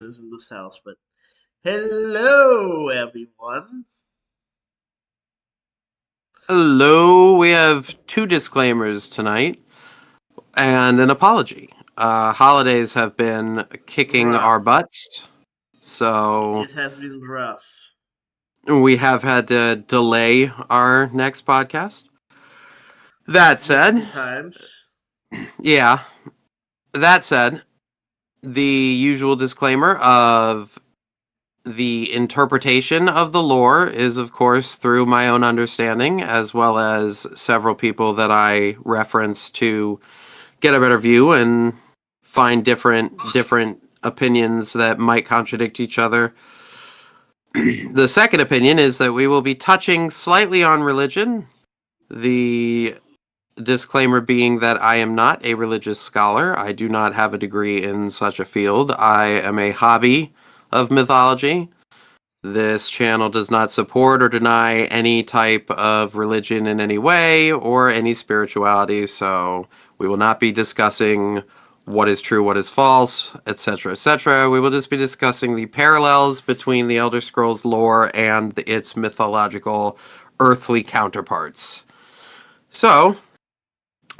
is in this house, but hello, everyone. Hello, we have two disclaimers tonight and an apology. Holidays have been kicking our Rough. butts, so It has been rough. we have had to delay our next podcast. That Multiple said, times. yeah, that said, the usual disclaimer of the interpretation of the lore is, of course, through my own understanding, as well as several people that I reference to get a better view and find different opinions that might contradict each other. The second opinion is that we will be touching slightly on religion. The disclaimer being that I am not a religious scholar. I do not have a degree in such a field. I am a hobby of mythology. This channel does not support or deny any type of religion in any way or any spirituality, so we will not be discussing what is true, what is false, etc., etc. We will just be discussing the parallels between the Elder Scrolls lore and its mythological earthly counterparts. So,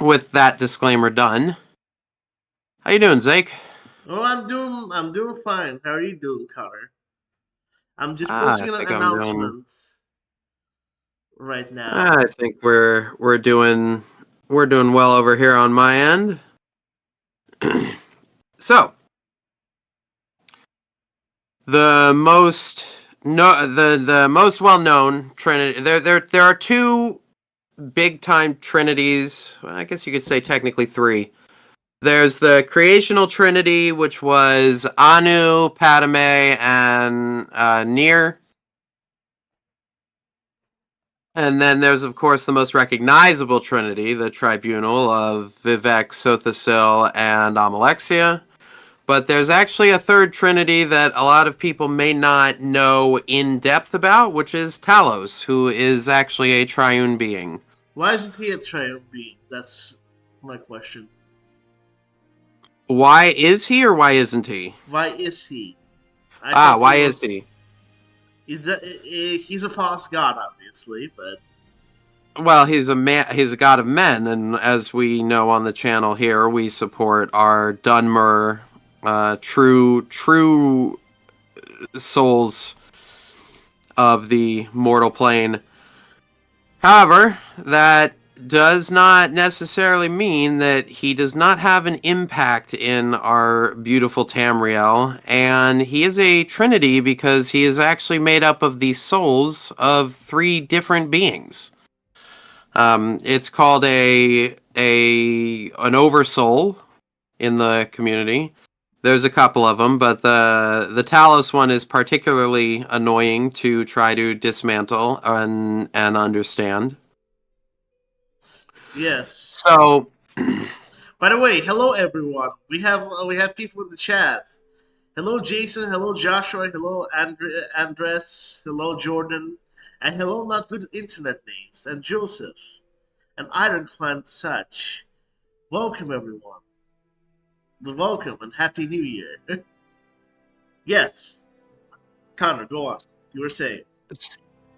with that disclaimer done, how you doing, Zake? Oh, I'm doing fine. How are you doing, Connor? I'm just I posting an think I'm doing. announcement right now. I think we're doing well over here on my end. So, the most the most well known Trinity. There are two big time Trinities. Well, I guess you could say technically three. There's the creational Trinity, which was Anu, Padme, and Nier. And then there's, of course, the most recognizable Trinity, the Tribunal of Vivek, Sothasil, and Amalexia. But there's actually a third Trinity that a lot of people may not know in depth about, which is Talos, who is actually a triune being. Why isn't he a triumph being? That's my question. Why is he or why isn't he? Why is he? I thought he Why is was. he? He's a false god, obviously, but Well, he's a man. He's a god of men, and as we know on the channel here, we support our Dunmer, true souls of the mortal plane. However, that does not necessarily mean that he does not have an impact in our beautiful Tamriel, and he is a trinity because he is actually made up of the souls of three different beings. It's called an oversoul in the community. There's a couple of them, but the Talos one is particularly annoying to try to dismantle and understand. yes. So, By the way, hello everyone. We have people in the chat. Hello Jason. Hello Joshua. Hello Andres. Hello Jordan. And hello not good internet names. And Joseph. And Ironclad such. Welcome everyone. Welcome and happy New Year. Yes. Connor, go on. You were saying.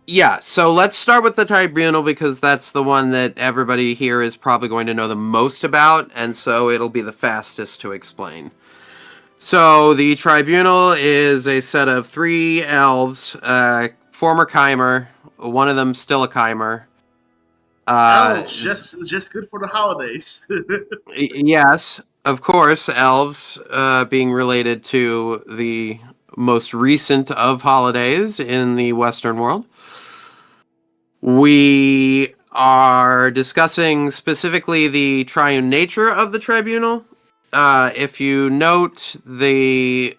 yeah, so let's start with the Tribunal because that's the one that everybody here is probably going to know the most about, and so it'll be the fastest to explain. So the Tribunal is a set of three elves, former Chimer, one of them still a Chimer. Elves, just good for the holidays. Yes, of course, elves being related to the most recent of holidays in the Western world. We are discussing specifically the triune nature of the Tribunal. If you note, they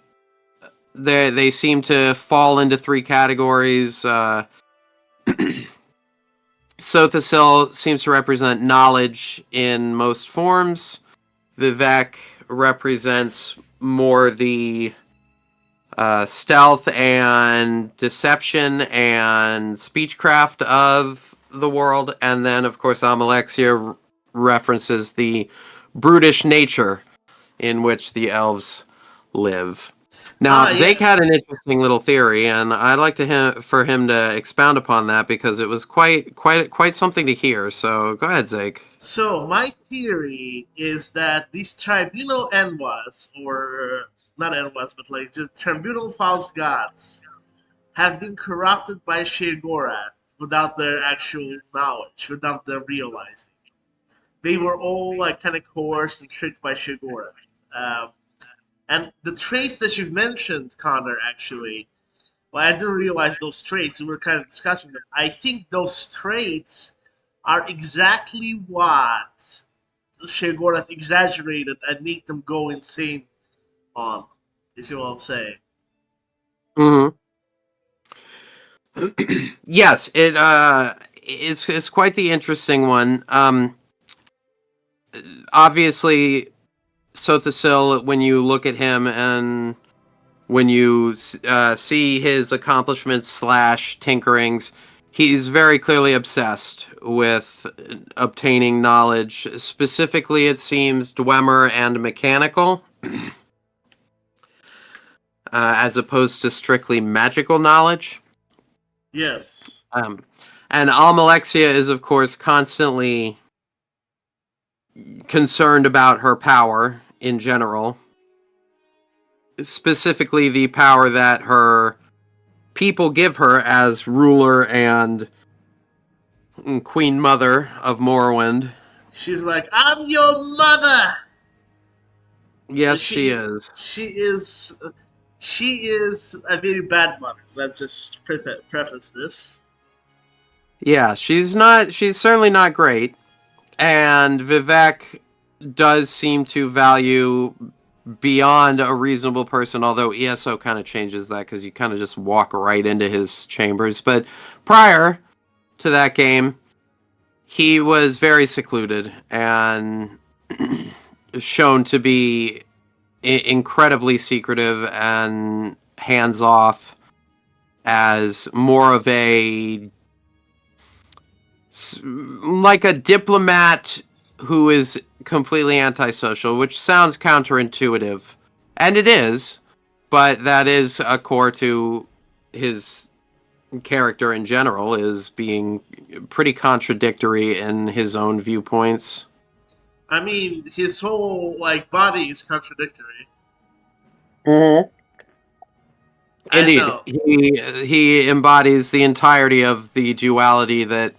seem to fall into three categories. Sothasil seems to represent knowledge in most forms. Vivek represents more the stealth and deception and speechcraft of the world. And then, of course, Amalexia references the brutish nature in which the elves live. Now, Ah, Zake had yes. an interesting little theory, and I'd like for him to expound upon that because it was quite something to hear. So, go ahead, Zake. So my theory is that these tribunal enwas, or not enwas, but like just tribunal false gods, have been corrupted by Sheogorath without their actual knowledge, without them realizing. They were all like kind of coerced and tricked by Sheogorath. Um, and the traits that you've mentioned, Connor, actually, well, I didn't realize those traits. We were kind of discussing them. I think those traits are exactly what Sheogorath exaggerated and made them go insane on, if you know what I'm saying. Hmm. Yes, it's quite the interesting one. Obviously, Sothasil, when you look at him and when you see his accomplishments slash tinkerings, he's very clearly obsessed with obtaining knowledge. Specifically, it seems Dwemer and mechanical, as opposed to strictly magical knowledge. Yes. Um, and Almalexia is, of course, constantly concerned about her power in general, specifically the power that her people give her as ruler and Queen Mother of Morrowind. She's like, I'm your mother! Yes, And she is. she is a very bad mother. Let's just preface this. Yeah, she's not. She's certainly not great. And Vivek does seem to value beyond a reasonable person, although ESO kind of changes that because you kind of just walk right into his chambers. But prior to that game, he was very secluded and shown to be incredibly secretive and hands off as more of a like a diplomat who is completely antisocial, which sounds counterintuitive, and it is, but that is a core to his character in general, is being pretty contradictory in his own viewpoints. I mean, his whole like body is contradictory. Mm-hmm. I Indeed, know. he embodies the entirety of the duality that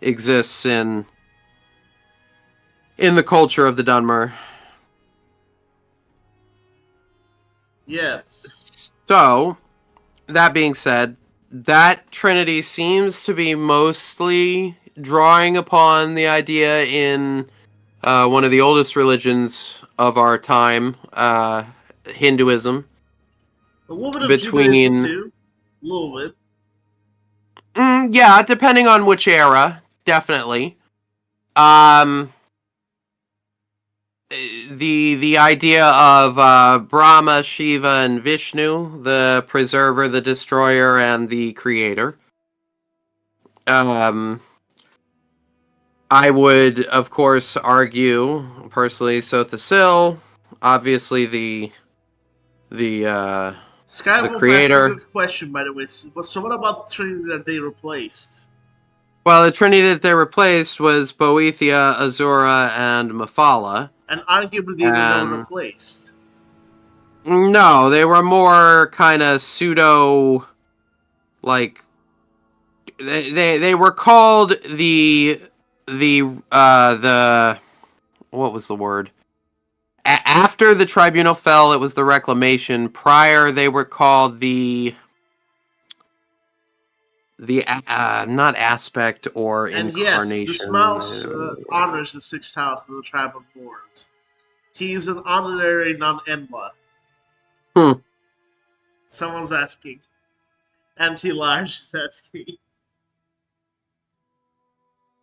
exists in the culture of the Dunmer. Yes. So, that being said, that Trinity seems to be mostly drawing upon the idea in one of the oldest religions of our time, Hinduism. A little bit of Judaism Between, too. A little bit. yeah, depending on which era, definitely. Um, the idea of Brahma, Shiva, and Vishnu, the preserver, the destroyer, and the creator. Um, I would, of course, argue personally Sothasil, obviously the uh, the Skywolf asked a creator. good question, by the way. So what about the Trinity that they replaced? Well, the trinity that they replaced was Boethia, Azura, and Mephala. And arguably they were never And replaced. no, they were more kind of pseudo, like they were called the what was the word? After the tribunal fell, it was the reclamation. Prior, they were called the not aspect or And yes, this mouse incarnation. honors the Sixth House of the Tribe of Lords. He is an honorary non-Enla. Hmm. Someone's asking. Anti-Large is asking.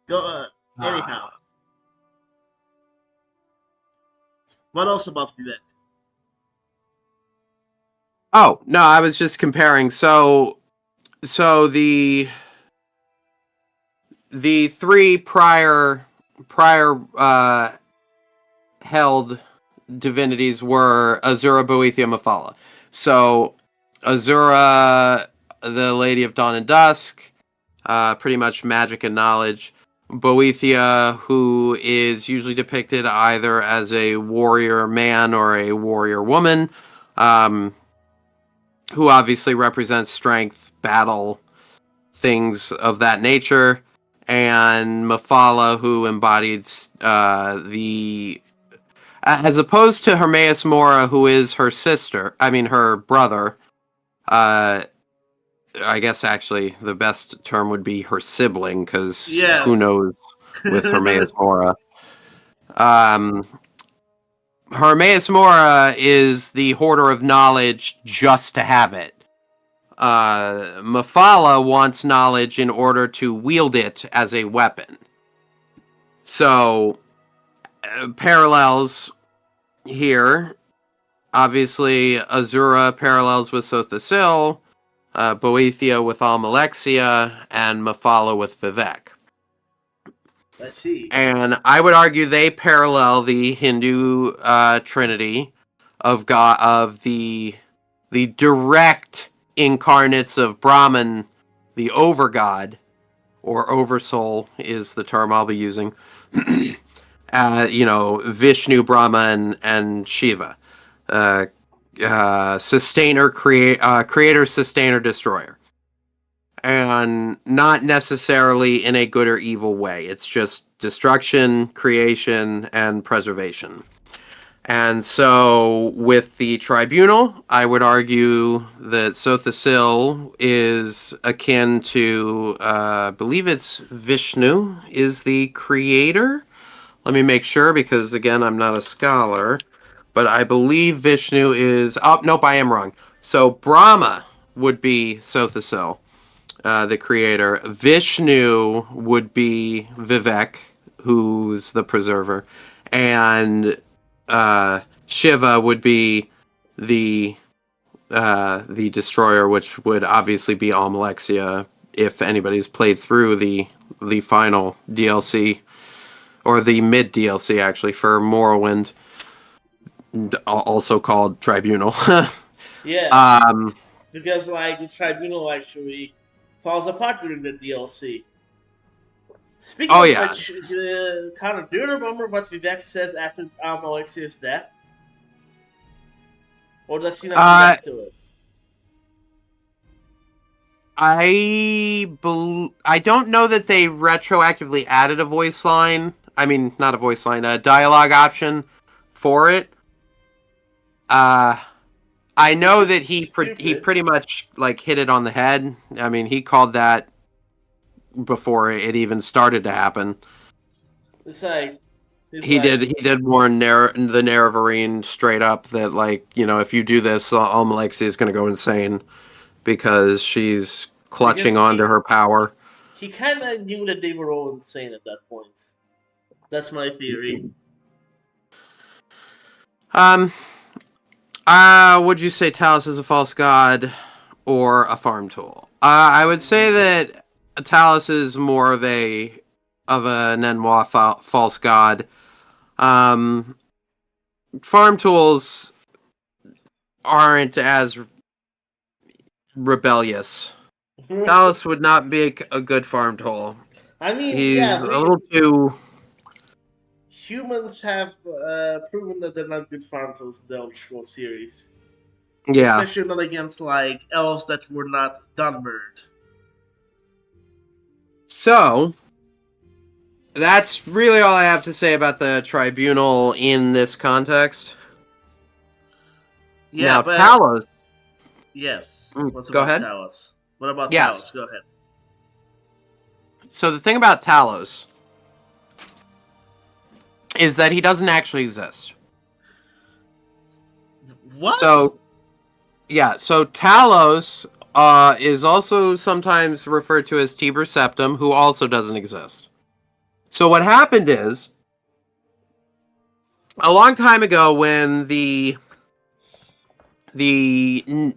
Go, anyhow. What else about Vivek? Oh no, I was just comparing. So the three prior held divinities were Azura, Boethia, Mephala. So Azura, the Lady of Dawn and Dusk, pretty much magic and knowledge. Boethia, who is usually depicted either as a warrior man or a warrior woman, who obviously represents strength, battle, things of that nature. And Mephala, who embodied the... as opposed to Hermaeus Mora, who is her brother, I guess actually the best term would be her sibling, because who Yes. knows with Hermaeus Mora. Hermaeus Mora is the hoarder of knowledge just to have it. Mephala wants knowledge in order to wield it as a weapon. So, parallels here. Obviously, Azura parallels with Sothasil, Boethia with Almalexia, and Mephala with Vivek. I see. And I would argue they parallel the Hindu Trinity of God, of the direct incarnates of Brahman, the overgod, or oversoul is the term I'll be using. Vishnu, Brahma, and Shiva. Sustainer, creator, sustainer, destroyer. And not necessarily in a good or evil way. It's just destruction, creation, and preservation. And so with the Tribunal, I would argue that Sothasil is akin to, I believe it's Vishnu is the creator. Let me make sure, because again, I'm not a scholar. But I believe Vishnu is... Oh, nope, I am wrong. So Brahma would be Sothasil, the creator. Vishnu would be Vivek, who's the preserver. And Shiva would be the destroyer, which would obviously be Almalexia if anybody's played through the final DLC, or the mid DLC actually, for Morrowind, also called Tribunal. Yeah. Because the Tribunal actually falls apart during the DLC. Speaking of which, Connor, do you remember what Vivek says after Alexia's death? Or does he not connect to it? I don't know that they retroactively added a voice line. I mean, not a voice line, a dialogue option for it. I know that he pretty much hit it on the head. I mean, he called that before it even started to happen. It's he did warn the Nerevarine straight up that if you do this, Almalexia is going to go insane because she's clutching onto her power. He kind of knew that they were all insane at that point. That's my theory. Would you say Talos is a false god or a farm tool? I would say that Talos is more of an Ennoir false god. Farm tools aren't as rebellious. Talos would not be a good farm tool. I mean, he's a little too... Humans have proven that they're not good farm tools in the Elder Scrolls series. Yeah. Especially not against elves that were not Dunbird. So, that's really all I have to say about the Tribunal in this context. Yeah, now, Talos... Yes. Go ahead. Talos? What about Talos? Go ahead. So the thing about Talos is that he doesn't actually exist. What? So Talos is also sometimes referred to as Tiber Septim, who also doesn't exist. So what happened is, a long time ago, when the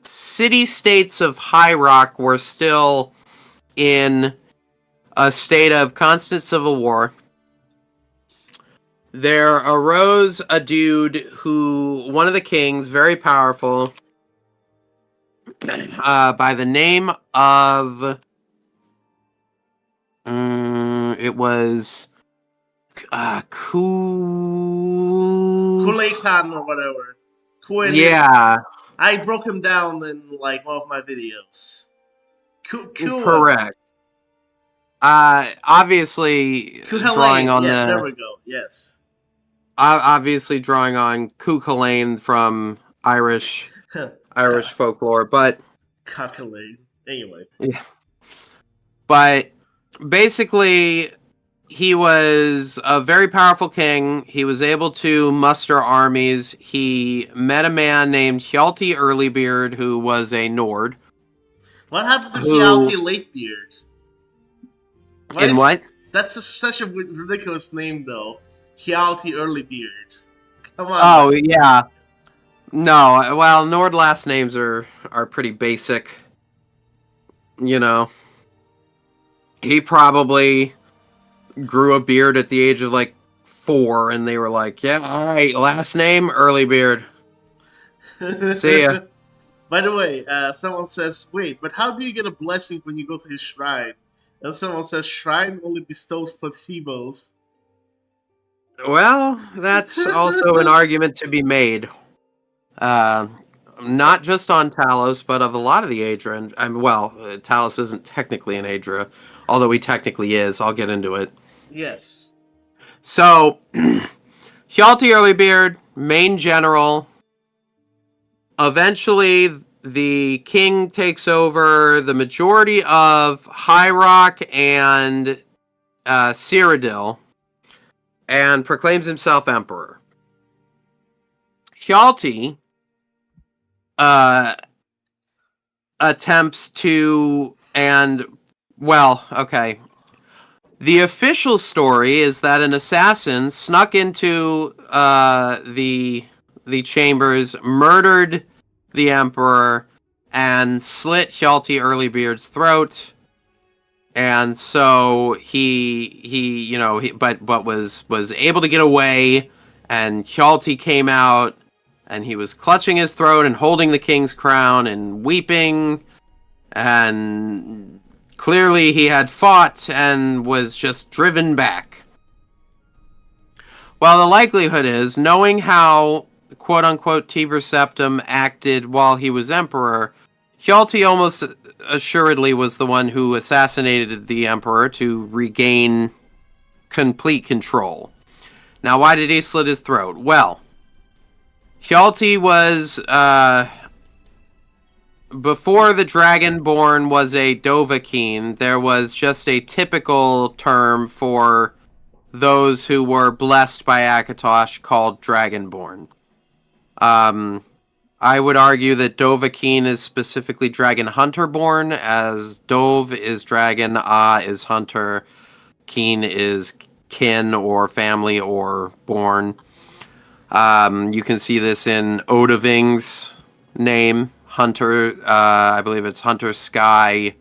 city-states of High Rock were still in a state of constant civil war, there arose a dude one of the kings, very powerful, by the name of it was Kool-Aid Khan or whatever. Yeah, I broke him down in like one of my videos. Kua. correct. Obviously drawing Kuhalain. on Yes, there the we go. Yes. obviously drawing on Cuchulainn from Irish folklore, but Kakalain. Anyway. yeah, but basically he was a very powerful king. He was able to muster armies. He met a man named Hjalti Earlybeard, who was a Nord. What happened to Who Hjalti Latebeard? Why in is what? that's such a ridiculous name though? Hjalti Earlybeard. Come on, Oh man. yeah, no. Well, Nord last names are pretty basic. You know, he probably grew a beard at the age of like 4, and they were like, "Yeah, all right, last name Earlybeard. See ya." By the way, someone says, "Wait, but how do you get a blessing when you go to his shrine?" And someone says, "Shrine only bestows placebos." Well, that's also an argument to be made. Uh, Not just on Talos, but of a lot of the Aedra. And Talos isn't technically an Aedra, although he technically is. I'll get into it. Yes. So, Hjalti Earlybeard, main general. Eventually, the king takes over the majority of High Rock and Cyrodiil and proclaims himself emperor. Hjalti attempts to, okay. The official story is that an assassin snuck into the chambers, murdered the emperor, and slit Hjalti Earlybeard's throat. And so but was able to get away. And Hjalti came out, and he was clutching his throat and holding the king's crown and weeping. And clearly he had fought and was just driven back. Well, the likelihood is, knowing how quote-unquote Tiber Septim acted while he was emperor, Hjalti almost assuredly was the one who assassinated the emperor to regain complete control. Now, why did he slit his throat? Well, Hjalti was, before the Dragonborn was a Dovahkiin, there was just a typical term for those who were blessed by Akatosh called Dragonborn. I would argue that Dovahkiin is specifically Dragon Hunter-born, as Dove is dragon, is hunter, Keen is kin or family or born. You can see this in Odahving's name, Hunter. I believe it's Hunter Sky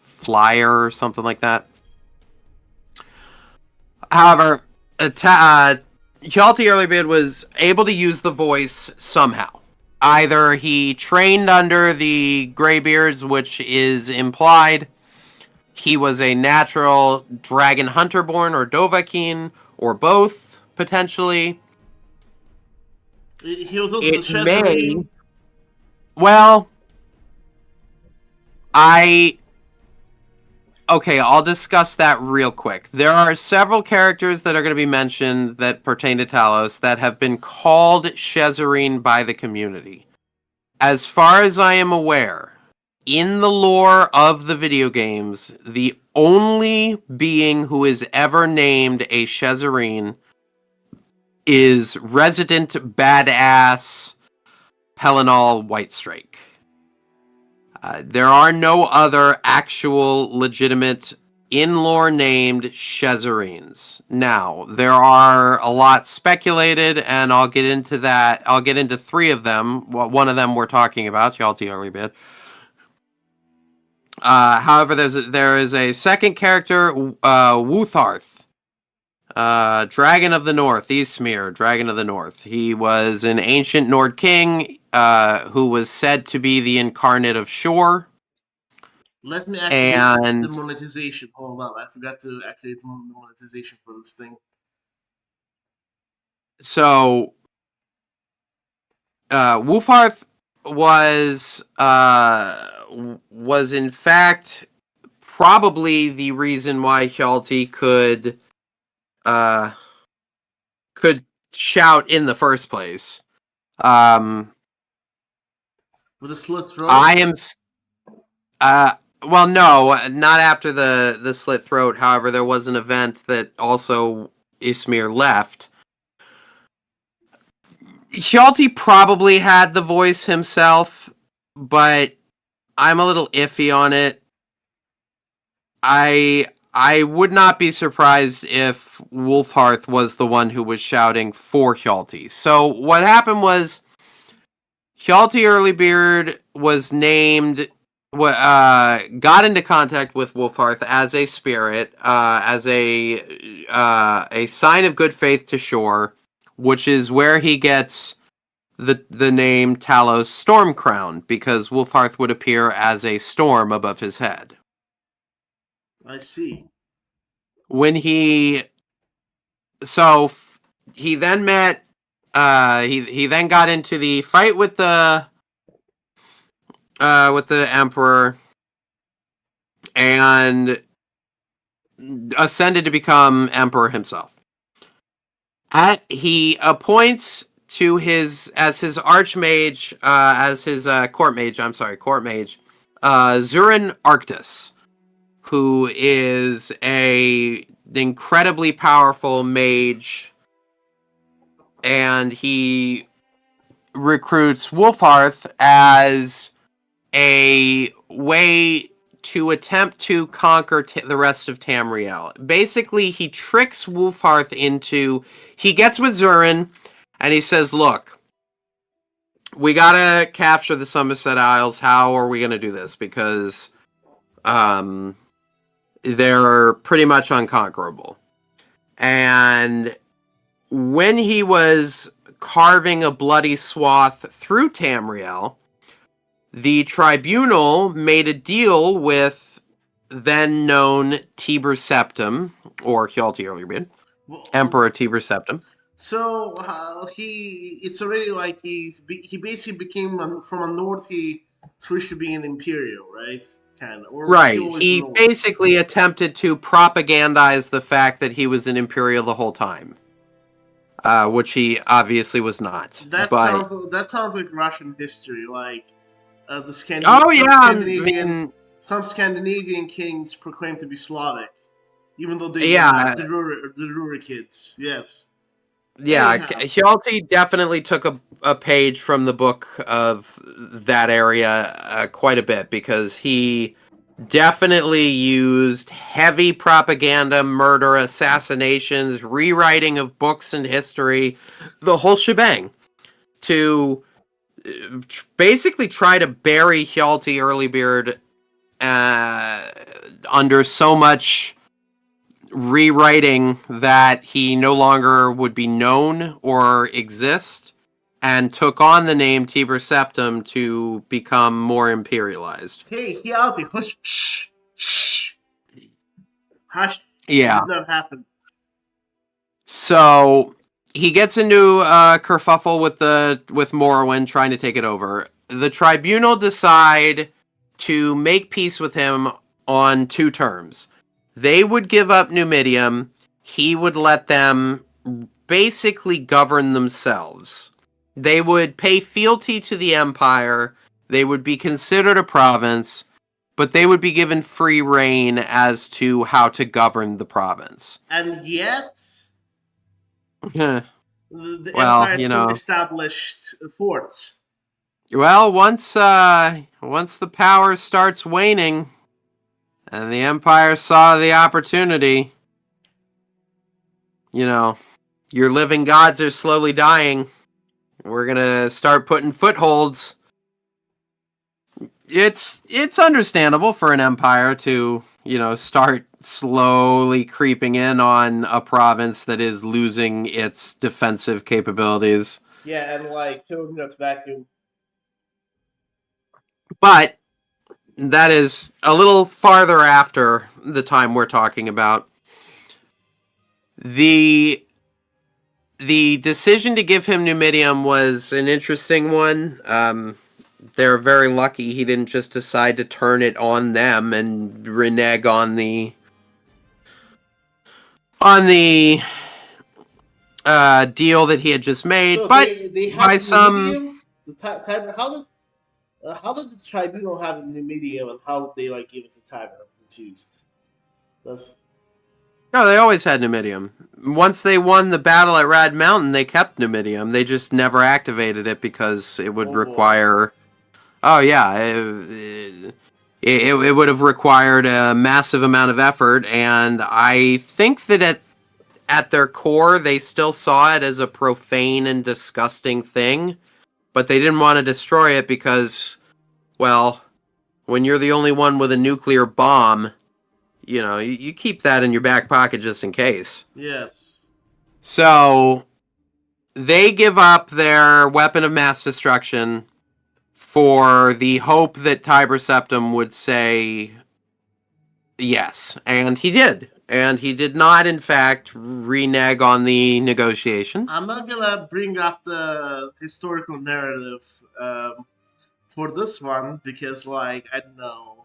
Flyer or something like that. However, Hjalti Earlybeard was able to use the voice somehow. Either he trained under the Greybeards, which is implied. He was a natural Dragon Hunter-born or Dovahkiin, or both, potentially. He was also It the Chezarine. may... Well, Okay, I'll discuss that real quick. There are several characters that are going to be mentioned that pertain to Talos that have been called Chezarine by the community. As far as I am aware, in the lore of the video games, the only being who is ever named a Chezarine is resident badass Pelinal Whitestrake. There are no other actual legitimate in-lore named Chezarines. Now, there are a lot speculated, and I'll get into that. I'll get into 3 of them. Well, one of them we're talking about, Hjalti Earlybeard. However, there is a second character, Wutharth. Dragon of the North, Ysmir, Dragon of the North. He was an ancient Nord king who was said to be the incarnate of Shor. Let me activate the And monetization. Hold on, I forgot to activate the monetization for this thing. so Wolfarth was in fact probably the reason why Hjalti could shout in the first place. With a slit throat? I am. Well, no, not after the slit throat. However, there was an event that also Ysmir left. Hjalti probably had the voice himself, but I'm a little iffy on it. I would not be surprised if Wolfhearth was the one who was shouting for Hjalti. So what happened was Hjalti Earlybeard was named, got into contact with Wolfhearth as a spirit, as a sign of good faith to Shore, which is where he gets the name Talos Stormcrown, because Wolfhearth would appear as a storm above his head. I see. When he then met, he then got into the fight with the Emperor and ascended to become Emperor himself. He appoints to his archmage, as his court mage, Zurin Arctus, who is an incredibly powerful mage, and he recruits Wolfhearth as a way to attempt to conquer the rest of Tamriel. Basically, he tricks Wolfhearth into... He gets with Zurin, and he says, look, we gotta capture the Somerset Isles. How are we gonna do this? Because they're pretty much unconquerable. And when he was carving a bloody swath through Tamriel, the Tribunal made a deal with then-known Tiber Septim, or Hjalti Earlybeard, Emperor Tiber Septim. So it's already like he basically became from a North. He switched to being an Imperial, right? Kind of. Or was he Right. always He North? basically attempted to propagandize the fact that he was an Imperial the whole time, which he obviously was not. That sounds like Russian history, like the Oh yeah, some Scandinavian kings proclaimed to be Slavic, even though they were yeah, not the Rurikids. Yes. yeah. Anyhow, Hjalti definitely took a page from the book of that area quite a bit, because he definitely used heavy propaganda, murder, assassinations, rewriting of books and history, the whole shebang, to basically try to bury Hjalti Earlybeard under so much rewriting that he no longer would be known or exist, and took on the name Tiber Septim to become more imperialized. hey, Hjalti, hush, shh, shh, hush. Yeah. Did not happen. So he gets into a kerfuffle with Morrowind, trying to take it over. The Tribunal decide to make peace with him on two terms. They would give up Numidium. He would let them basically govern themselves. They would pay fealty to the Empire. They would be considered a province, but they would be given free reign as to how to govern the province. And yet, the Well, Empire still established forts. Well, once the power starts waning, and the Empire saw the opportunity, your living gods are slowly dying. We're gonna start putting footholds. It's understandable for an empire to, start slowly creeping in on a province that is losing its defensive capabilities. Yeah, and like filling that vacuum. But that is a little farther after the time we're talking about. The decision to give him Numidium was an interesting one. They're very lucky he didn't just decide to turn it on them and renege on the deal that he had just made. So But they by had the some, Numidium. The Tiber. How did the Tribunal have the Numidium, and how did they like give it to Tiber? I'm confused. That's no, they always had Numidium. Once they won the battle at Rad Mountain, they kept Numidium. They just never activated it because it would require. Oh yeah, it would have required a massive amount of effort, and I think that at their core, they still saw it as a profane and disgusting thing, but they didn't want to destroy it because, well, when you're the only one with a nuclear bomb, you keep that in your back pocket just in case. Yes. So they give up their weapon of mass destruction for the hope that Tiber Septim would say yes, and he did. And he did not, in fact, renege on the negotiation. I'm not gonna bring up the historical narrative for this one because, like, I don't know,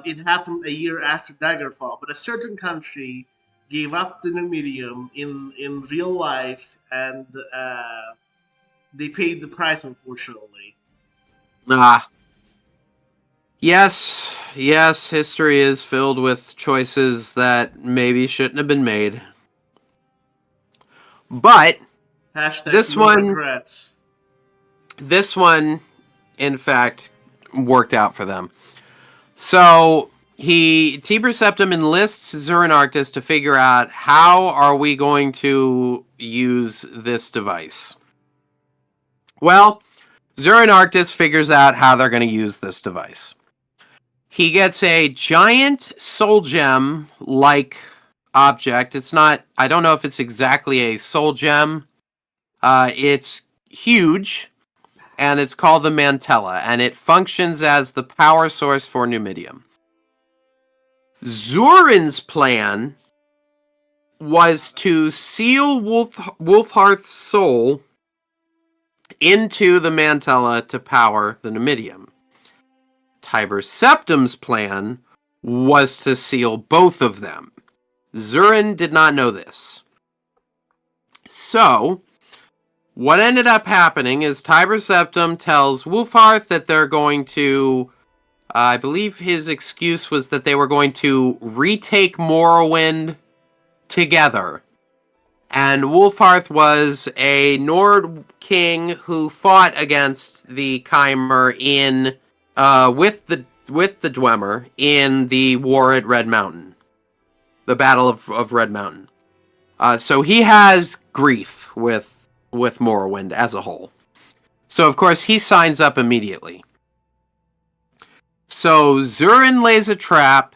it happened a year after Daggerfall, but a certain country gave up the Numidium in real life, and they paid the price, unfortunately. Yes, history is filled with choices that maybe shouldn't have been made. But Hashtag this no one, regrets. in fact, worked out for them. So Tiber Septim enlists Zurin Arctis to figure out how are we going to use this device. Well, Zurin Arctis figures out how they're going to use this device. He gets a giant soul gem-like object. It's not, I don't know if it's exactly a soul gem. It's huge, and it's called the Mantella, and it functions as the power source for Numidium. Zurin's plan was to seal Wolfhearth's soul into the Mantella to power the Numidium. Tiber Septim's plan was to seal both of them. Zurin did not know this. So, what ended up happening is Tiber Septim tells Wolfhearth that they're going to, I believe his excuse was that they were going to retake Morrowind together. And Wolfhearth was a Nord king who fought against the Chimer with the Dwemer in the war at Red Mountain, the Battle of Red Mountain. So he has grief with Morrowind as a whole. So of course he signs up immediately. So Zurin lays a trap.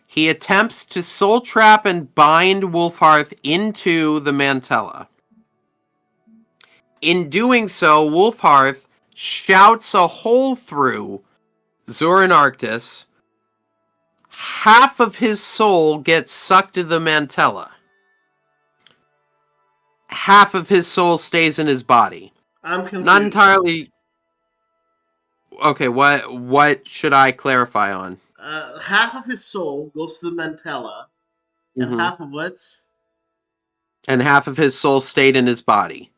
He attempts to soul trap and bind Wolfhearth into the Mantella. In doing so, Wolfhearth shouts a hole through Zurin Arctis. Half of his soul gets sucked to the Mantella. Half of his soul stays in his body. I'm confused. Not entirely. Okay, what should I clarify on? Half of his soul goes to the Mantella, and half of it. And half of his soul stayed in his body.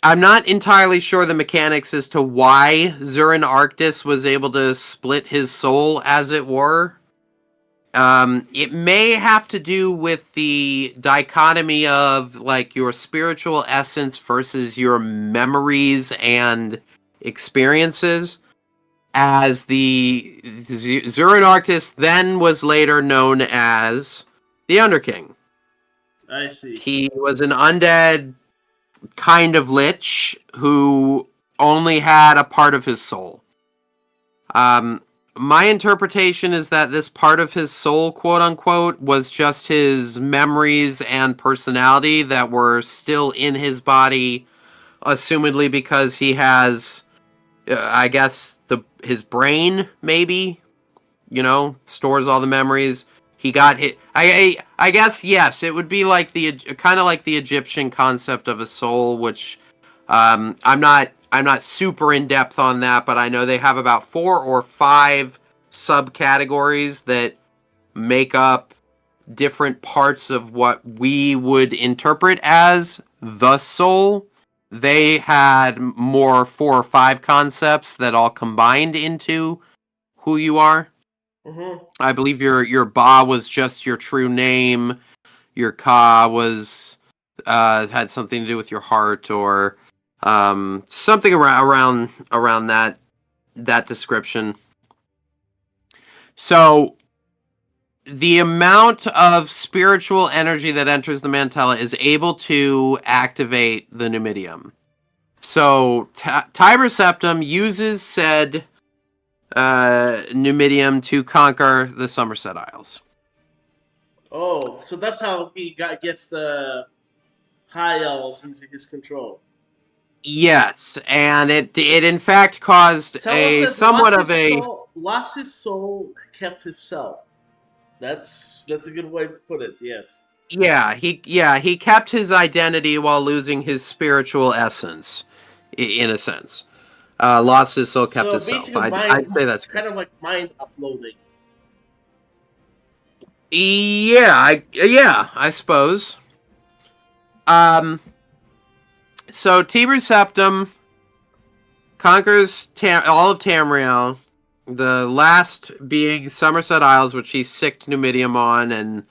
I'm not entirely sure the mechanics as to why Zurin Arctis was able to split his soul, as it were. It may have to do with the dichotomy of like your spiritual essence versus your memories and experiences. As the Zurin Arctis then was later known as the Underking. I see. He was an undead kind of lich who only had a part of his soul. my interpretation is that this part of his soul, quote unquote, was just his memories and personality that were still in his body, assumedly because he has, I guess, his brain, maybe, stores all the memories. He got hit. I guess, yes, it would be like kind of like the Egyptian concept of a soul, which I'm not super in depth on that, but I know they have about 4 or 5 subcategories that make up different parts of what we would interpret as the soul. They had more 4 or 5 concepts that all combined into who you are. Mm-hmm. I believe your Ba was just your true name. Your Ka was had something to do with your heart, or something around that description. So the amount of spiritual energy that enters the mantella is able to activate the Numidium. So Tiber Septim uses said Numidium to conquer the Somerset Isles. Oh, so that's how he gets the high elves into his control. Yes, and it in fact caused Someone a says somewhat of a lost his soul, kept his self. That's a good way to put it. Yes. he kept his identity while losing his spiritual essence, in a sense. Lost his soul, kept So his self. basically, I'd say that's good. kind of like mind uploading. I suppose. Um, so Tiber Septim conquers all of Tamriel, the last being Somerset Isles, which he sicked Numidium on, and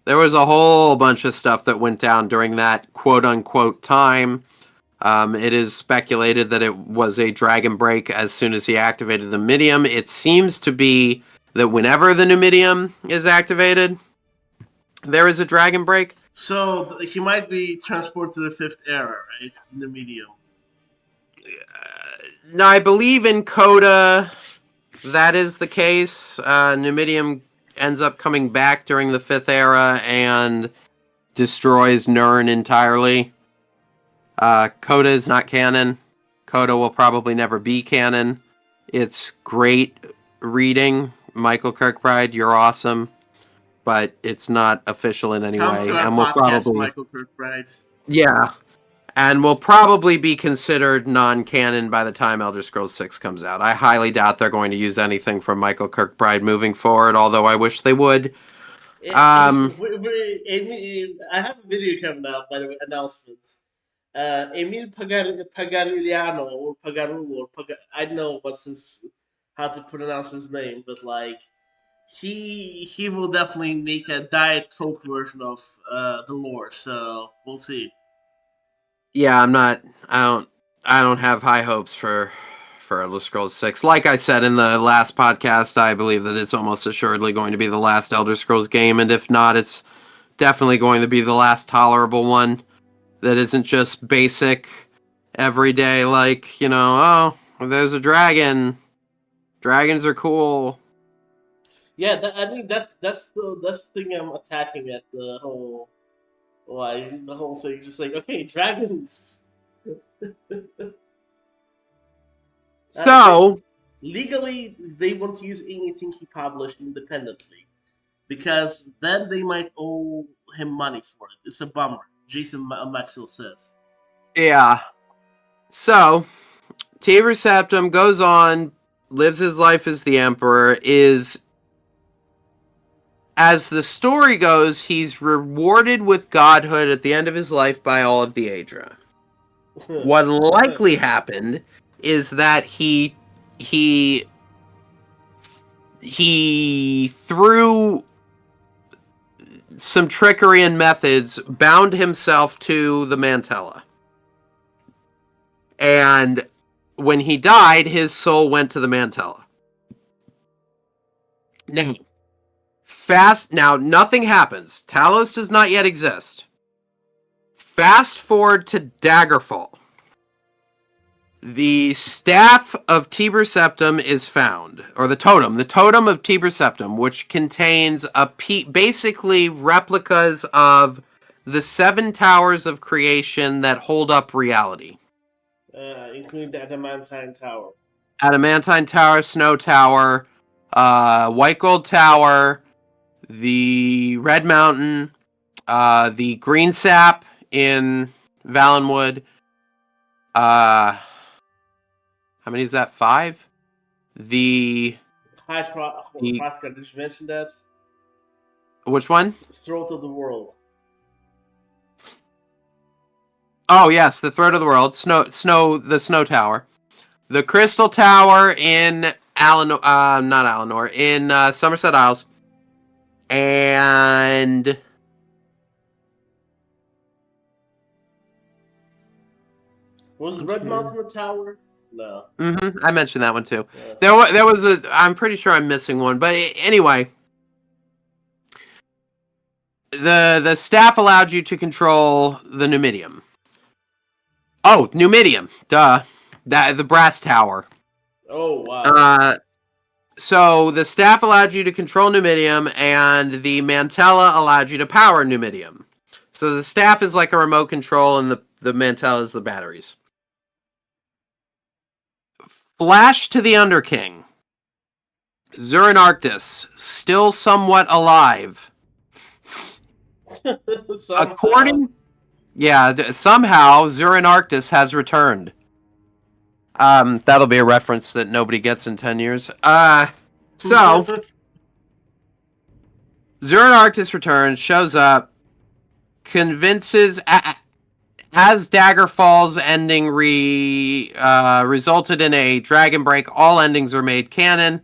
there was a whole bunch of stuff that went down during that quote-unquote time. It is speculated that it was a dragon break as soon as he activated the Numidium. It seems to be that whenever the Numidium is activated, there is a dragon break. So he might be transported to the fifth era, right? In the medium. Now, I believe in Coda that is the case. Numidium ends up coming back during the fifth era and destroys Nirn entirely. Coda is not canon. Coda will probably never be canon. It's great reading. Michael Kirkbride, you're awesome. But it's not official in any Come way. to our And we'll podcast, probably... Michael Kirkbride. Yeah. And will probably be considered non-canon by the time Elder Scrolls 6 comes out. I highly doubt they're going to use anything from Michael Kirkbride moving forward, although I wish they would. I have a video coming out, by the way, announcement. Emil Pagarigliano or Pagarulo or I don't know how to pronounce his name, but like he will definitely make a Diet Coke version of the lore. So we'll see. Yeah, I don't have high hopes for Elder Scrolls 6. Like I said in the last podcast, I believe that it's almost assuredly going to be the last Elder Scrolls game, and if not, it's definitely going to be the last tolerable one that isn't just basic, everyday, like, oh, there's a dragon. Dragons are cool. Yeah, I think that's the thing I'm attacking at the whole thing. Just like, okay, dragons. They So, legally they won't use anything he published independently because then they might owe him money for it. It's a bummer. Jason Maxwell says. yeah. So, Tiber Septim goes on, lives his life as the Emperor, as the story goes, he's rewarded with godhood at the end of his life by all of the Aedra. What likely happened is that he through some trickery and methods bound himself to the Mantella. And when he died, his soul went to the Mantella. Now, nothing happens. Talos does not yet exist. Fast forward to Daggerfall. The staff of Tiber Septim is found, or the totem of Tiber Septim, which contains basically replicas of the 7 towers of creation that hold up reality. Including the Adamantine Tower. Adamantine Tower, Snow Tower, White Gold Tower, the Red Mountain, the Green Sap in Valenwood. How many is that? 5? The Did you mention that? Which one? Throat of the World. Oh yes, the Throat of the World. The Snow Tower. The Crystal Tower in in Somerset Isles. And Was the Red Mountain a tower? No. I mentioned that one too. Yeah. There was a. I'm pretty sure I'm missing one, but anyway, the staff allowed you to control the Numidium. Oh, Numidium, duh. The brass tower. Oh wow. So the staff allowed you to control Numidium, and the Mantella allowed you to power Numidium. So the staff is like a remote control, and the Mantella is the batteries. Flash to the Underking. Zurin Arctis, still somewhat alive. Somehow Zurin Arctis has returned. That'll be a reference that nobody gets in 10 years. So Zurin Arctis returns, shows up, convinces, as Daggerfall's ending resulted in a dragon break, all endings are made canon.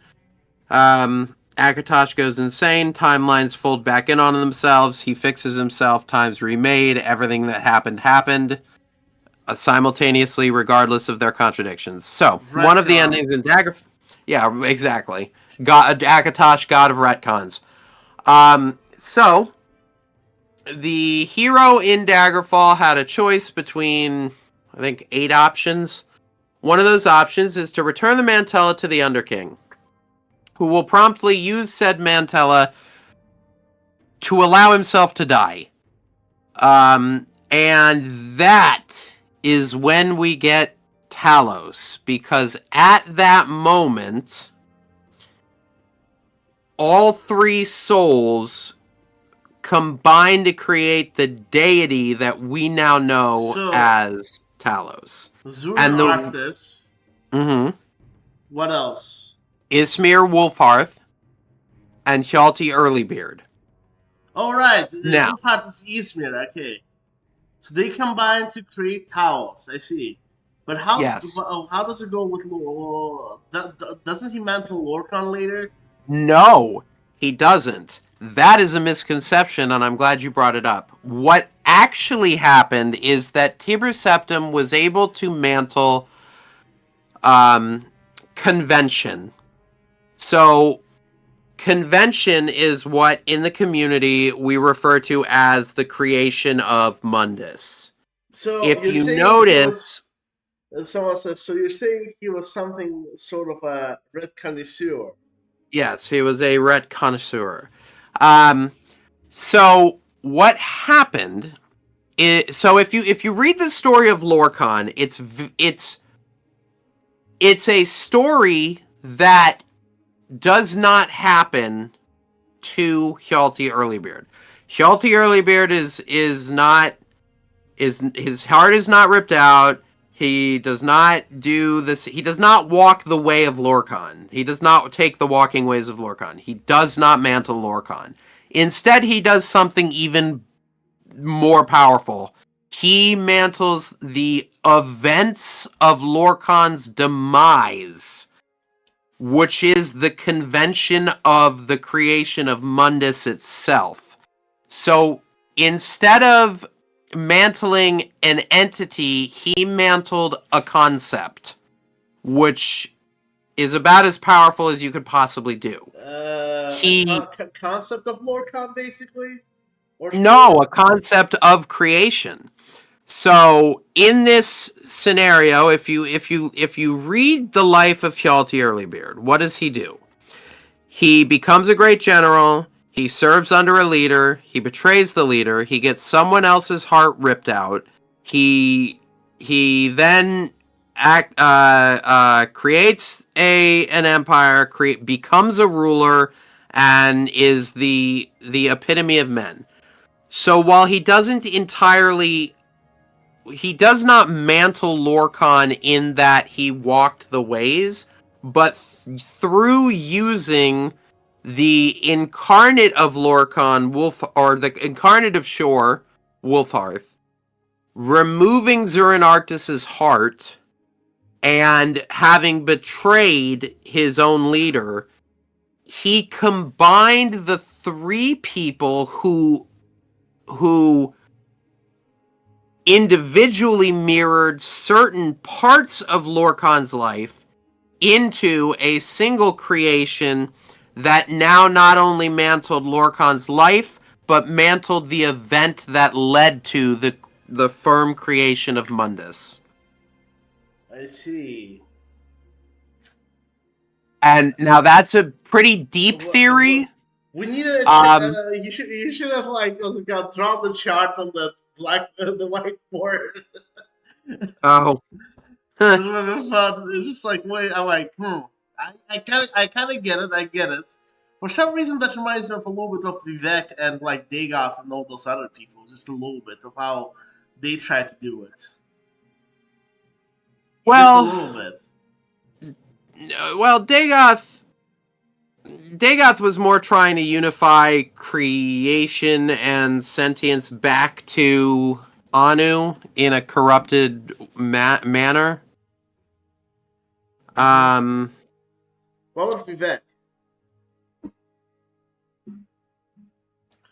Akatosh goes insane, timelines fold back in on themselves, he fixes himself, time's remade, everything that happened, simultaneously, regardless of their contradictions. So, one of the endings in Daggerfall... Yeah, exactly. Akatosh, god of retcons. So... The hero in Daggerfall had a choice between, I think, 8 options. One of those options is to return the Mantella to the Underking, who will promptly use said Mantella to allow himself to die. And that is when we get Talos, because at that moment, all 3 souls combine to create the deity that we now know as Talos. Zurin Arctis. What else? Ismir Wolfhearth and Hjalti Earlybeard. All right. Now, Wolfhearth is Ismir. Okay. So they combine to create Talos. I see. But how? Yes. How does it go with? Doesn't he mantle Lorcan later? No, he doesn't. That is a misconception, and I'm glad you brought it up. What actually happened is that Tiber Septim was able to mantle convention. So, convention is what, in the community, we refer to as the creation of Mundus. So, if you notice... Someone says, so you're saying he was something sort of a red connoisseur? Yes, he was a ret connoisseur. So what happened is, so if you read the story of Lorcan, it's a story that does not happen to Hjalti Earlybeard. Hjalti Earlybeard is not his heart is not ripped out. He does not do this. He does not walk the way of Lorcan. He does not take the walking ways of Lorcan. He does not mantle Lorcan. Instead, he does something even more powerful. He mantles the events of Lorcan's demise, which is the convention of the creation of Mundus itself. So instead of mantling an entity, he mantled a concept, which is about as powerful as you could possibly do. Concept of Lorcan, basically? No, a concept of creation. So in this scenario, if you read the life of Hjalti Earlybeard, what does he do? He becomes a great general. He serves under a leader. He betrays the leader. He gets someone else's heart ripped out. He then creates an empire, becomes a ruler, and is the epitome of men. So while he does not mantle Lorcan in that he walked the ways, but through using the incarnate of Lorcan, or the incarnate of Shor, Wolfhearth, removing Zurin Arctus's heart and having betrayed his own leader, he combined the three people who individually mirrored certain parts of Lorcan's life into a single creation that now not only mantled Lorcan's life, but mantled the event that led to the firm creation of Mundus. I see. And now that's a pretty deep theory. We need a. You should have like drawn the chart on the the whiteboard. Oh. It's just like wait. I'm like, I kind of get it. I get it. For some reason, that reminds me of a little bit of Vivek and like Dagoth and all those other people. Just a little bit of how they try to do it. Well, just a little bit. Well, Dagoth was more trying to unify creation and sentience back to Anu in a corrupted manner. What was Vivek?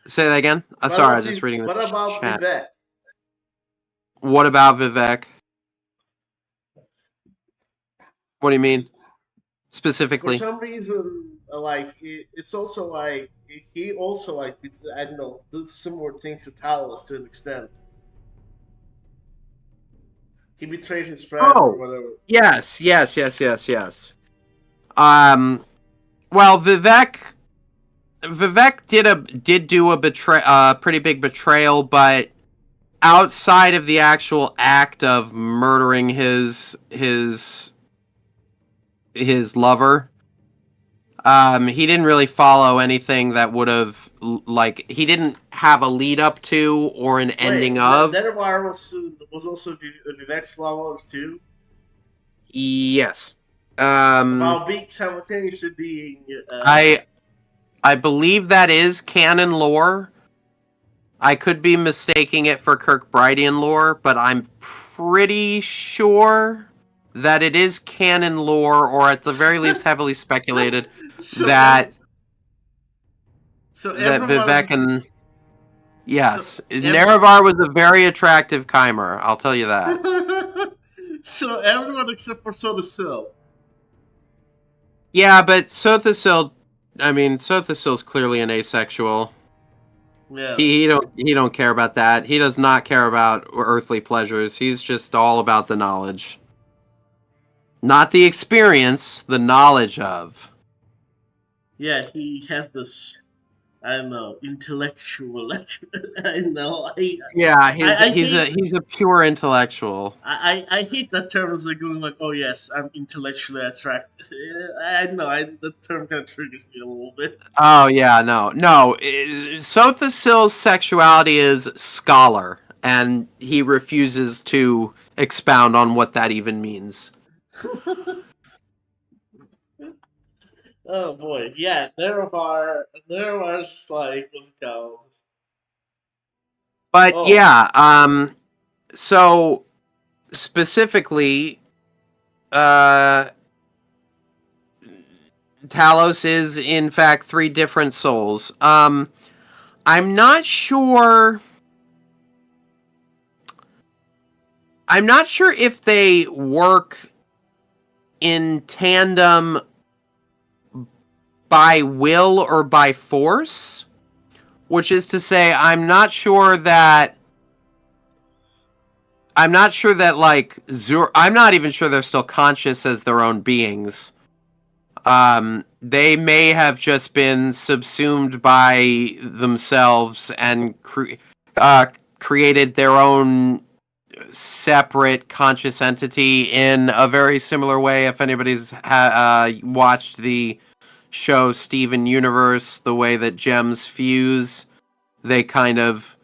Say that again? Sorry, I was just reading the chat. What about Vivek? What about Vivek? What do you mean? Specifically? For some reason, like, it's also like, he also, like, I don't know, did similar things to Talos to an extent. He betrayed his friend or whatever. Yes. Well, Vivek did do a pretty big betrayal, but outside of the actual act of murdering his lover, he didn't really follow anything that would have, like, he didn't have a lead up to or an ending of. Nerevar was also Vivek's lover too? Yes. While being simultaneously being... I believe that is canon lore. I could be mistaking it for Kirkbridean lore, but I'm pretty sure that it is canon lore, or at the very least heavily speculated, that Vivek and... Yes, Nerevar was a very attractive Chimer, I'll tell you that. So everyone except for Sothis. Yeah, but Sothis, Sothis clearly an asexual. Yeah. He don't care about that. He does not care about earthly pleasures. He's just all about the knowledge. Not the experience, the knowledge of. Yeah, he has this, I don't know, intellectual. I know. He's a pure intellectual. I hate that term as like going like, oh yes, I'm intellectually attracted. I know, the term kind of triggers me a little bit. Oh yeah, no. Sothis' sexuality is scholar, and he refuses to expound on what that even means. Oh boy, yeah, Nerevar's just like, what's it called? But so specifically, Talos is in fact 3 different souls. I'm not sure if they work in tandem by will or by force, which is to say, I'm not sure that I'm not sure that like I'm not even sure they're still conscious as their own beings. They may have just been subsumed by themselves and created their own separate conscious entity in a very similar way. If anybody's watched the show Steven Universe, the way that gems fuse, they kind of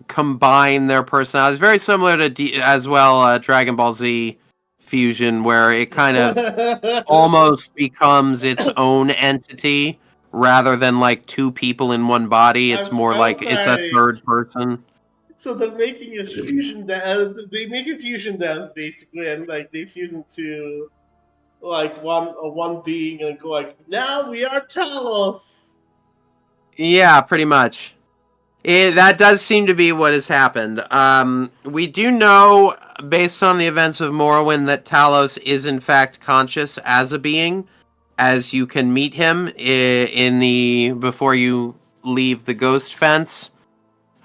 combine their personalities, very similar to Dragon Ball Z fusion, where it kind of almost becomes its own entity rather than like two people in one body. It's more I'm like it's a sorry. third person. So they're making a fusion dance. They make a fusion dance basically, and like they fuse into like one being and go like, now we are Talos. Yeah, pretty much. That does seem to be what has happened. We do know, based on the events of Morrowind, that Talos is in fact conscious as a being, as you can meet him before you leave the ghost fence.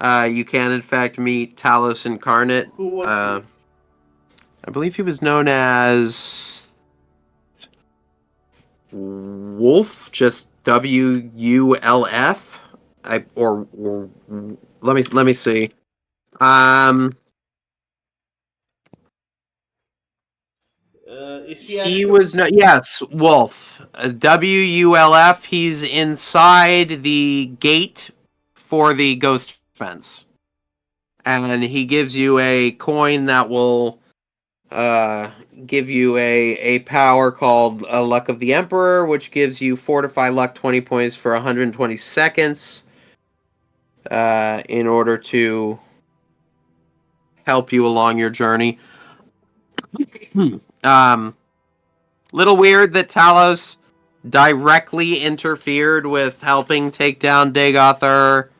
You can in fact meet Talos incarnate. Who was he? I believe he was known as Wolf, just WULF. Or let me see. Is he He actually? was no yes, Wolf. WULF. He's inside the gate for the ghost fence, and he gives you a coin that will give you a power called Luck of the Emperor, which gives you Fortify Luck 20 points for 120 seconds. In order to help you along your journey. Little weird that Talos directly interfered with helping take down Dagothar.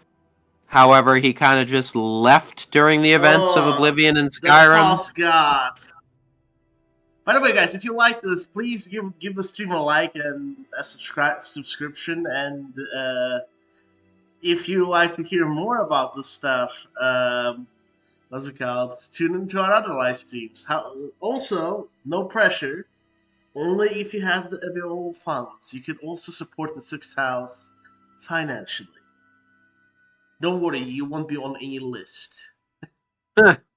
However, he kind of just left during the events of Oh, Oblivion and the Skyrim. false god. By the way, guys, if you like this, please give the stream a like and a subscription. And if you like to hear more about this stuff, what's it called? Tune into our other live streams. Also, no pressure. Only if you have the available funds. You can also support the Sixth House financially. Don't worry, you won't be on any list.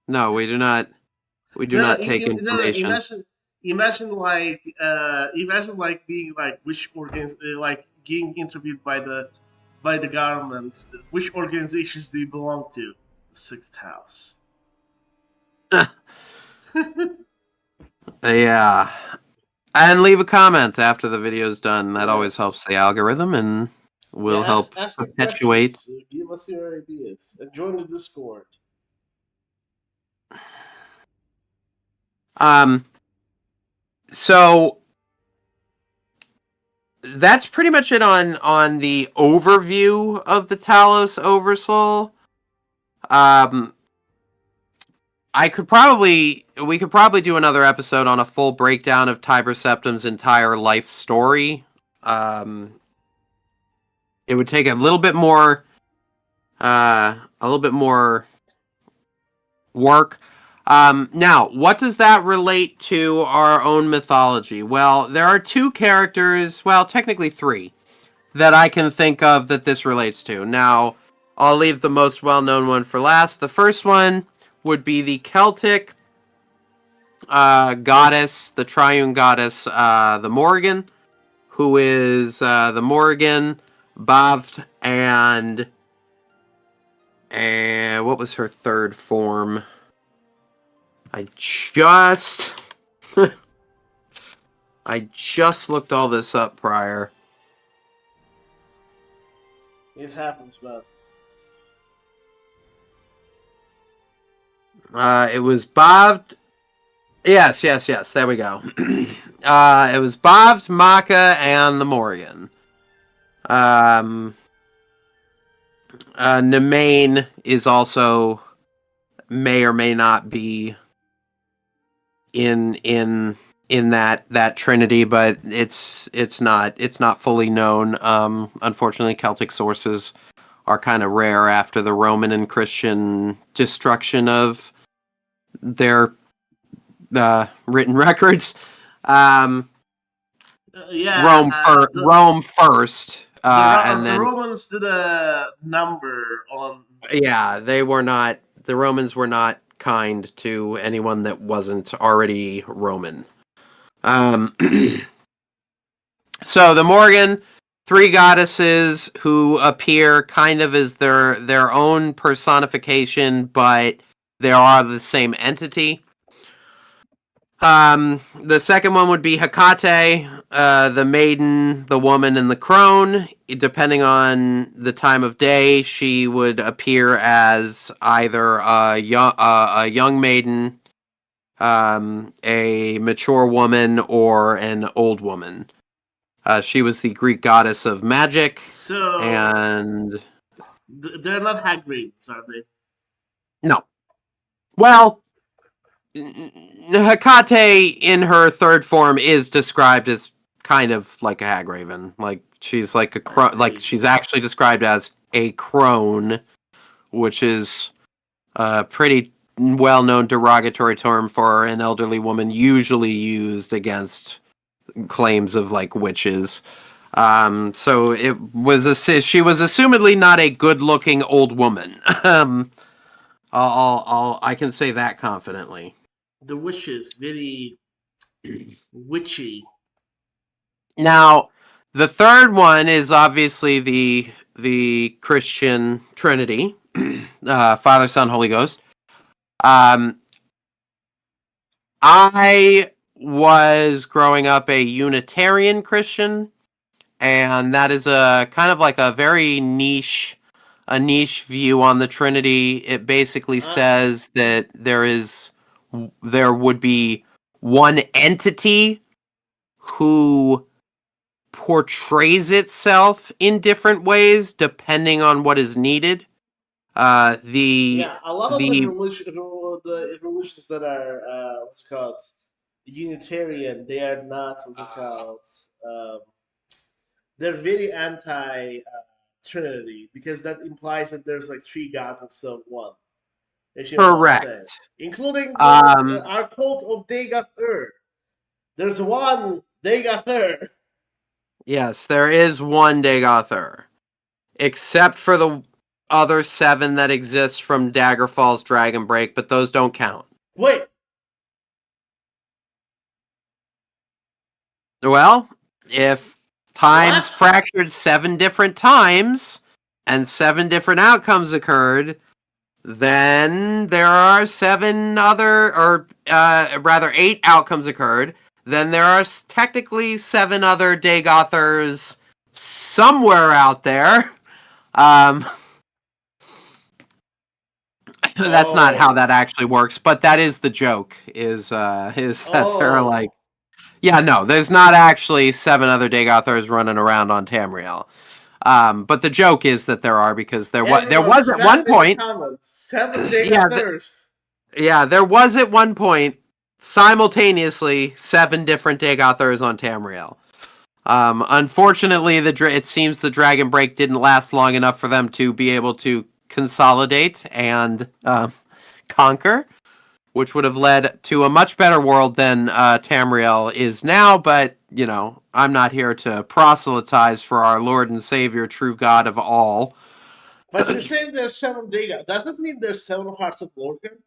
No, we do not. We do No, no, not take no. information. Imagine like being like which organs, like being interviewed by the government. Which organizations do you belong to? The Sixth House. Yeah. And leave a comment after the video's done. That always Yes. helps the algorithm and will Yeah, help ask your perpetuate. questions. Give us your ideas and join the Discord. So that's pretty much it on the overview of the Talos Oversoul. We could probably do another episode on a full breakdown of Tiber Septim's entire life story. It would take a little bit more work. Now, what does that relate to our own mythology? Well, there are two characters, well, technically three, that I can think of that this relates to. Now, I'll leave the most well-known one for last. The first one would be the Celtic goddess, the triune goddess, the Morrigan, who is the Morrigan, Bavt, and what was her third form? I just looked all this up prior. It happens, man. It was Bob. Yes. There we go. It was Bob's, Maka, and the Morrigan. Nemain is also may or may not be in that Trinity, but it's not fully known. Unfortunately, Celtic sources are kind of rare after the Roman and Christian destruction of their written records. Yeah, Rome first, and the then Romans did a number on. yeah, they were not. The Romans were not kind to anyone that wasn't already Roman. Um, so the Morgan, three goddesses who appear kind of as their own personification, but they are the same entity. The second one would be Hecate, the maiden, the woman, and the crone. Depending on the time of day, she would appear as either a young maiden, a mature woman, or an old woman. She was the Greek goddess of magic, So and they're not Hagrids, are they? no. Well, Hecate in her third form is described as kind of like a hag raven. Like she's like I like see. she's actually described as a crone, which is a pretty well-known derogatory term for an elderly woman, usually used against claims of like witches. So she was assumedly not a good-looking old woman. I can say that confidently. The witches, very witchy. Now, the third one is obviously the Christian Trinity, Father, Son, Holy Ghost. I was growing up a Unitarian Christian, and that is a kind of like a very a niche view on the Trinity. It basically Uh, says that there would be one entity who portrays itself in different ways depending on what is needed. The yeah, a lot of the the religions that are what's it called Unitarian, they are not what's it called. Um, they're very anti Trinity because that implies that there's like three gods instead of one. If you know what I'm correct. saying, including Um, our cult of Degathur. There's one Degathur. yes, there is one Dagothur, except for the other seven that exist from Daggerfall's Dragon Break, but those don't count. Wait, Well, if time's what? fractured 7 different times and 7 different outcomes occurred, then there are 7 other, or rather 8 outcomes occurred. Then there are technically 7 other Dagothers somewhere out there. Um, that's not how Oh, that actually works, but that is the joke. Is that they're oh. like, yeah, no, there's not actually 7 other Dagothers running around on Tamriel. But the joke is that there are, because there Everyone, was at spam one in the point. comments. Seven Yeah, Degathurs. yeah, there was at one point simultaneously 7 different Dagothers on Tamriel. Unfortunately, it seems the Dragon Break didn't last long enough for them to be able to consolidate and conquer, which would have led to a much better world than Tamriel is now. But, you know, I'm not here to proselytize for our Lord and Savior, true God of all. But you're saying there's seven Dega. Does that mean there's seven hearts of Lorcan?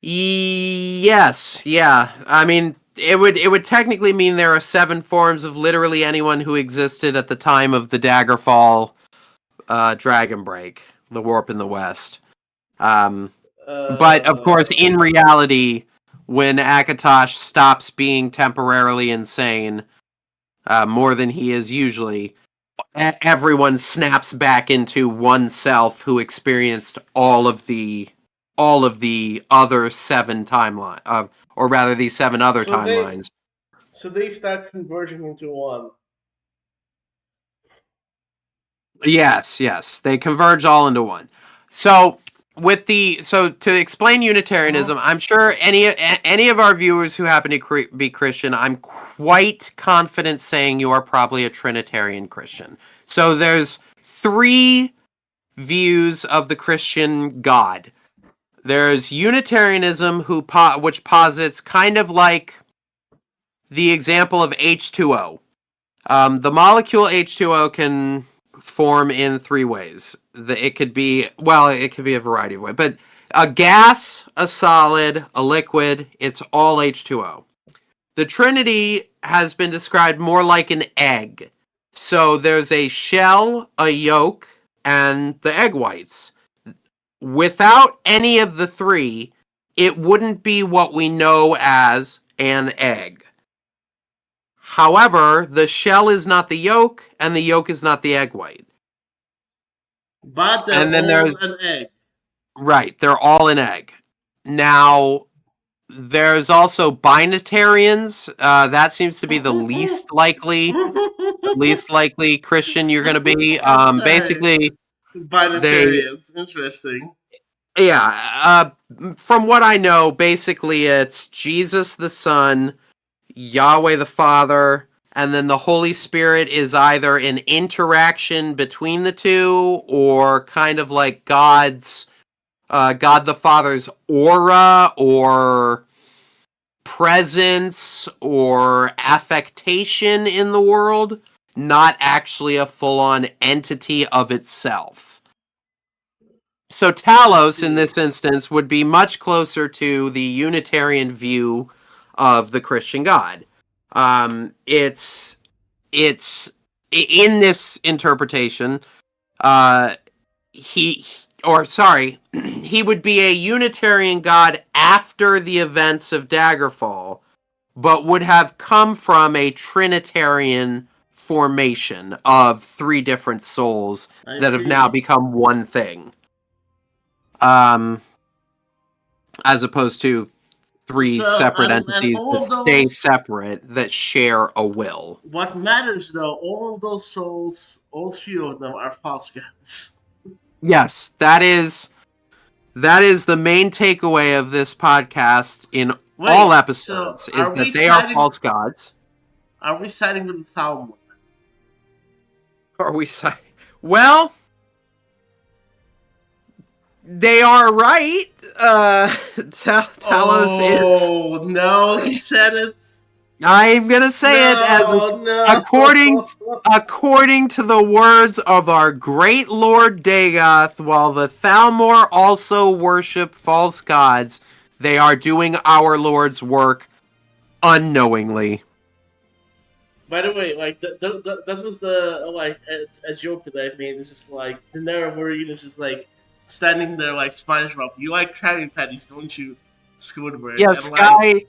Yes, yeah. I mean, it would technically mean there are 7 forms of literally anyone who existed at the time of the Daggerfall Dragon Break, the Warp in the West. But of course, Uh, in reality, when Akatosh stops being temporarily insane, more than he is usually, everyone snaps back into oneself who experienced all of the other 7 timeline, or rather, these 7 other so they timelines. so they start converging into one. Yes, yes, they converge all into one. So to explain Uh-huh. Unitarianism, I'm sure any of our viewers who happen to be Christian, I'm quite confident saying you are probably a Trinitarian Christian. So there's three views of the Christian God. There's Unitarianism, which posits kind of like the example of H2O. The molecule H2O can form in three ways. It could be a variety of ways, but a gas, a solid, a liquid, it's all H2O. The Trinity has been described more like an egg. So there's a shell, a yolk, and the egg whites. Without any of the three, it wouldn't be what we know as an egg. However, the shell is not the yolk, and the yolk is not the egg white. But they're all an egg. Right, they're all an egg. Now, there's also binitarians. That seems to be the least likely Christian you're going to be. Basically, binitarians. Interesting. Yeah. From what I know, basically it's Jesus the Son, Yahweh the Father, and then the Holy Spirit is either an interaction between the two or kind of like God the Father's aura or presence or affectation in the world, not actually a full-on entity of itself. So Talos, in this instance, would be much closer to the Unitarian view of the Christian God. It's in this interpretation, he would be a Unitarian God after the events of Daggerfall, but would have come from a Trinitarian formation of three different souls that have now become one thing. As opposed to three separate entities that stay separate, that share a will. What matters, though, all of those souls, all few of them are false gods. Yes, that is the main takeaway of this podcast in all episodes, is that they are false gods. Are we siding with the Talmud? Are we siding? Well, they are right. Talos is. Oh no, he said it. I'm gonna say it as according to the words of our great Lord Dagoth. While the Thalmor also worship false gods, they are doing our Lord's work unknowingly. By the way, like that was the a joke that I made. It's just like the Naravarine is just like standing there like SpongeBob. You like Krabby Patties, don't you, Squidward? Yeah, Sky,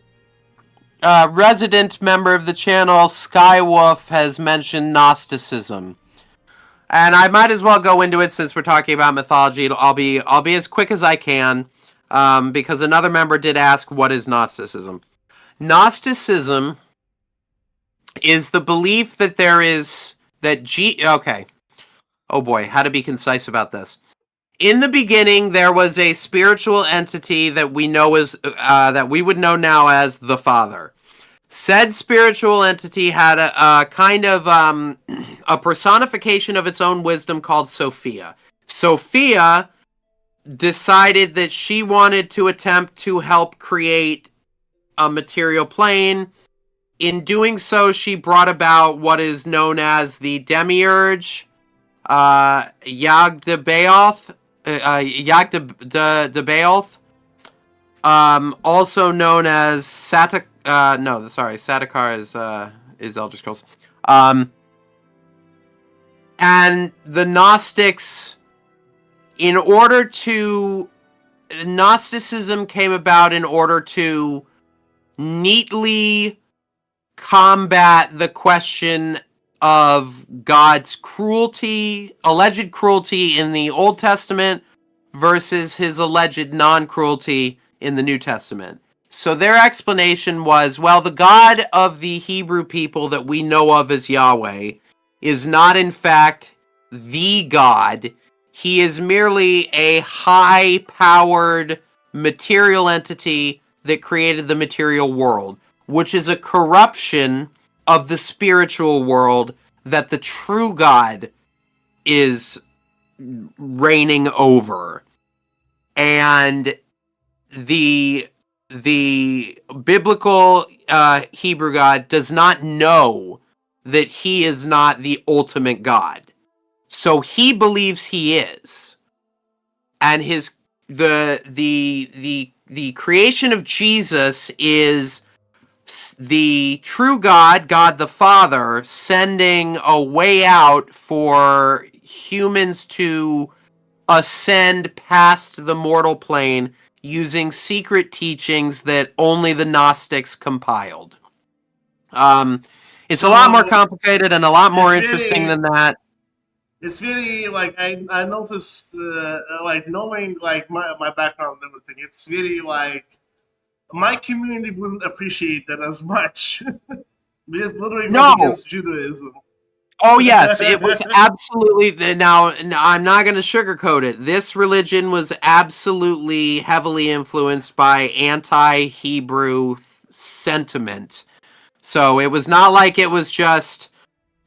resident member of the channel, Skywolf, has mentioned Gnosticism. And I might as well go into it since we're talking about mythology. I'll be as quick as I can, because another member did ask, what is Gnosticism? Gnosticism is the belief that there is... Okay. Oh boy, how to be concise about this. In the beginning, there was a spiritual entity that we know as that we would know now as the Father. Said spiritual entity had a kind of a personification of its own wisdom called Sophia. Sophia decided that she wanted to attempt to help create a material plane. In doing so, she brought about what is known as the Demiurge, Yog-Debaoth, also known as Satakar is Elder Scrolls. And the Gnostics, Gnosticism came about in order to neatly combat the question of God's alleged cruelty in the Old Testament versus his alleged non-cruelty in the New Testament. So their explanation was, well, the God of the Hebrew people that we know of as Yahweh is not in fact the God. He is merely a high-powered material entity that created the material world, which is a corruption of the spiritual world that the true God is reigning over, and the biblical Hebrew God does not know that he is not the ultimate God. So he believes he is. And the creation of Jesus is the true God, God the Father, sending a way out for humans to ascend past the mortal plane using secret teachings that only the Gnostics compiled. It's a lot more So complicated and a lot more it's interesting really than that. it's really like I noticed like knowing like my background and everything. It's really like my community wouldn't appreciate that as much. Because literally goes No. against Judaism. Oh yes, it was absolutely. Now I'm not going to sugarcoat it. This religion was absolutely heavily influenced by anti-Hebrew sentiment. So it was not like it was just,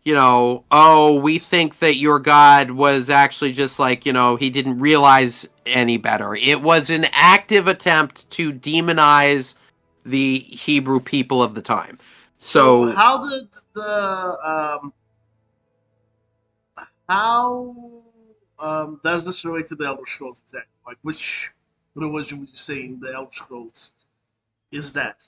oh, we think that your God was actually just like, he didn't realize any better. It was an active attempt to demonize the Hebrew people of the time. So So how did the how does this relate to the Elder Scrolls exactly? Like which religion would you say in the Elder Scrolls is that?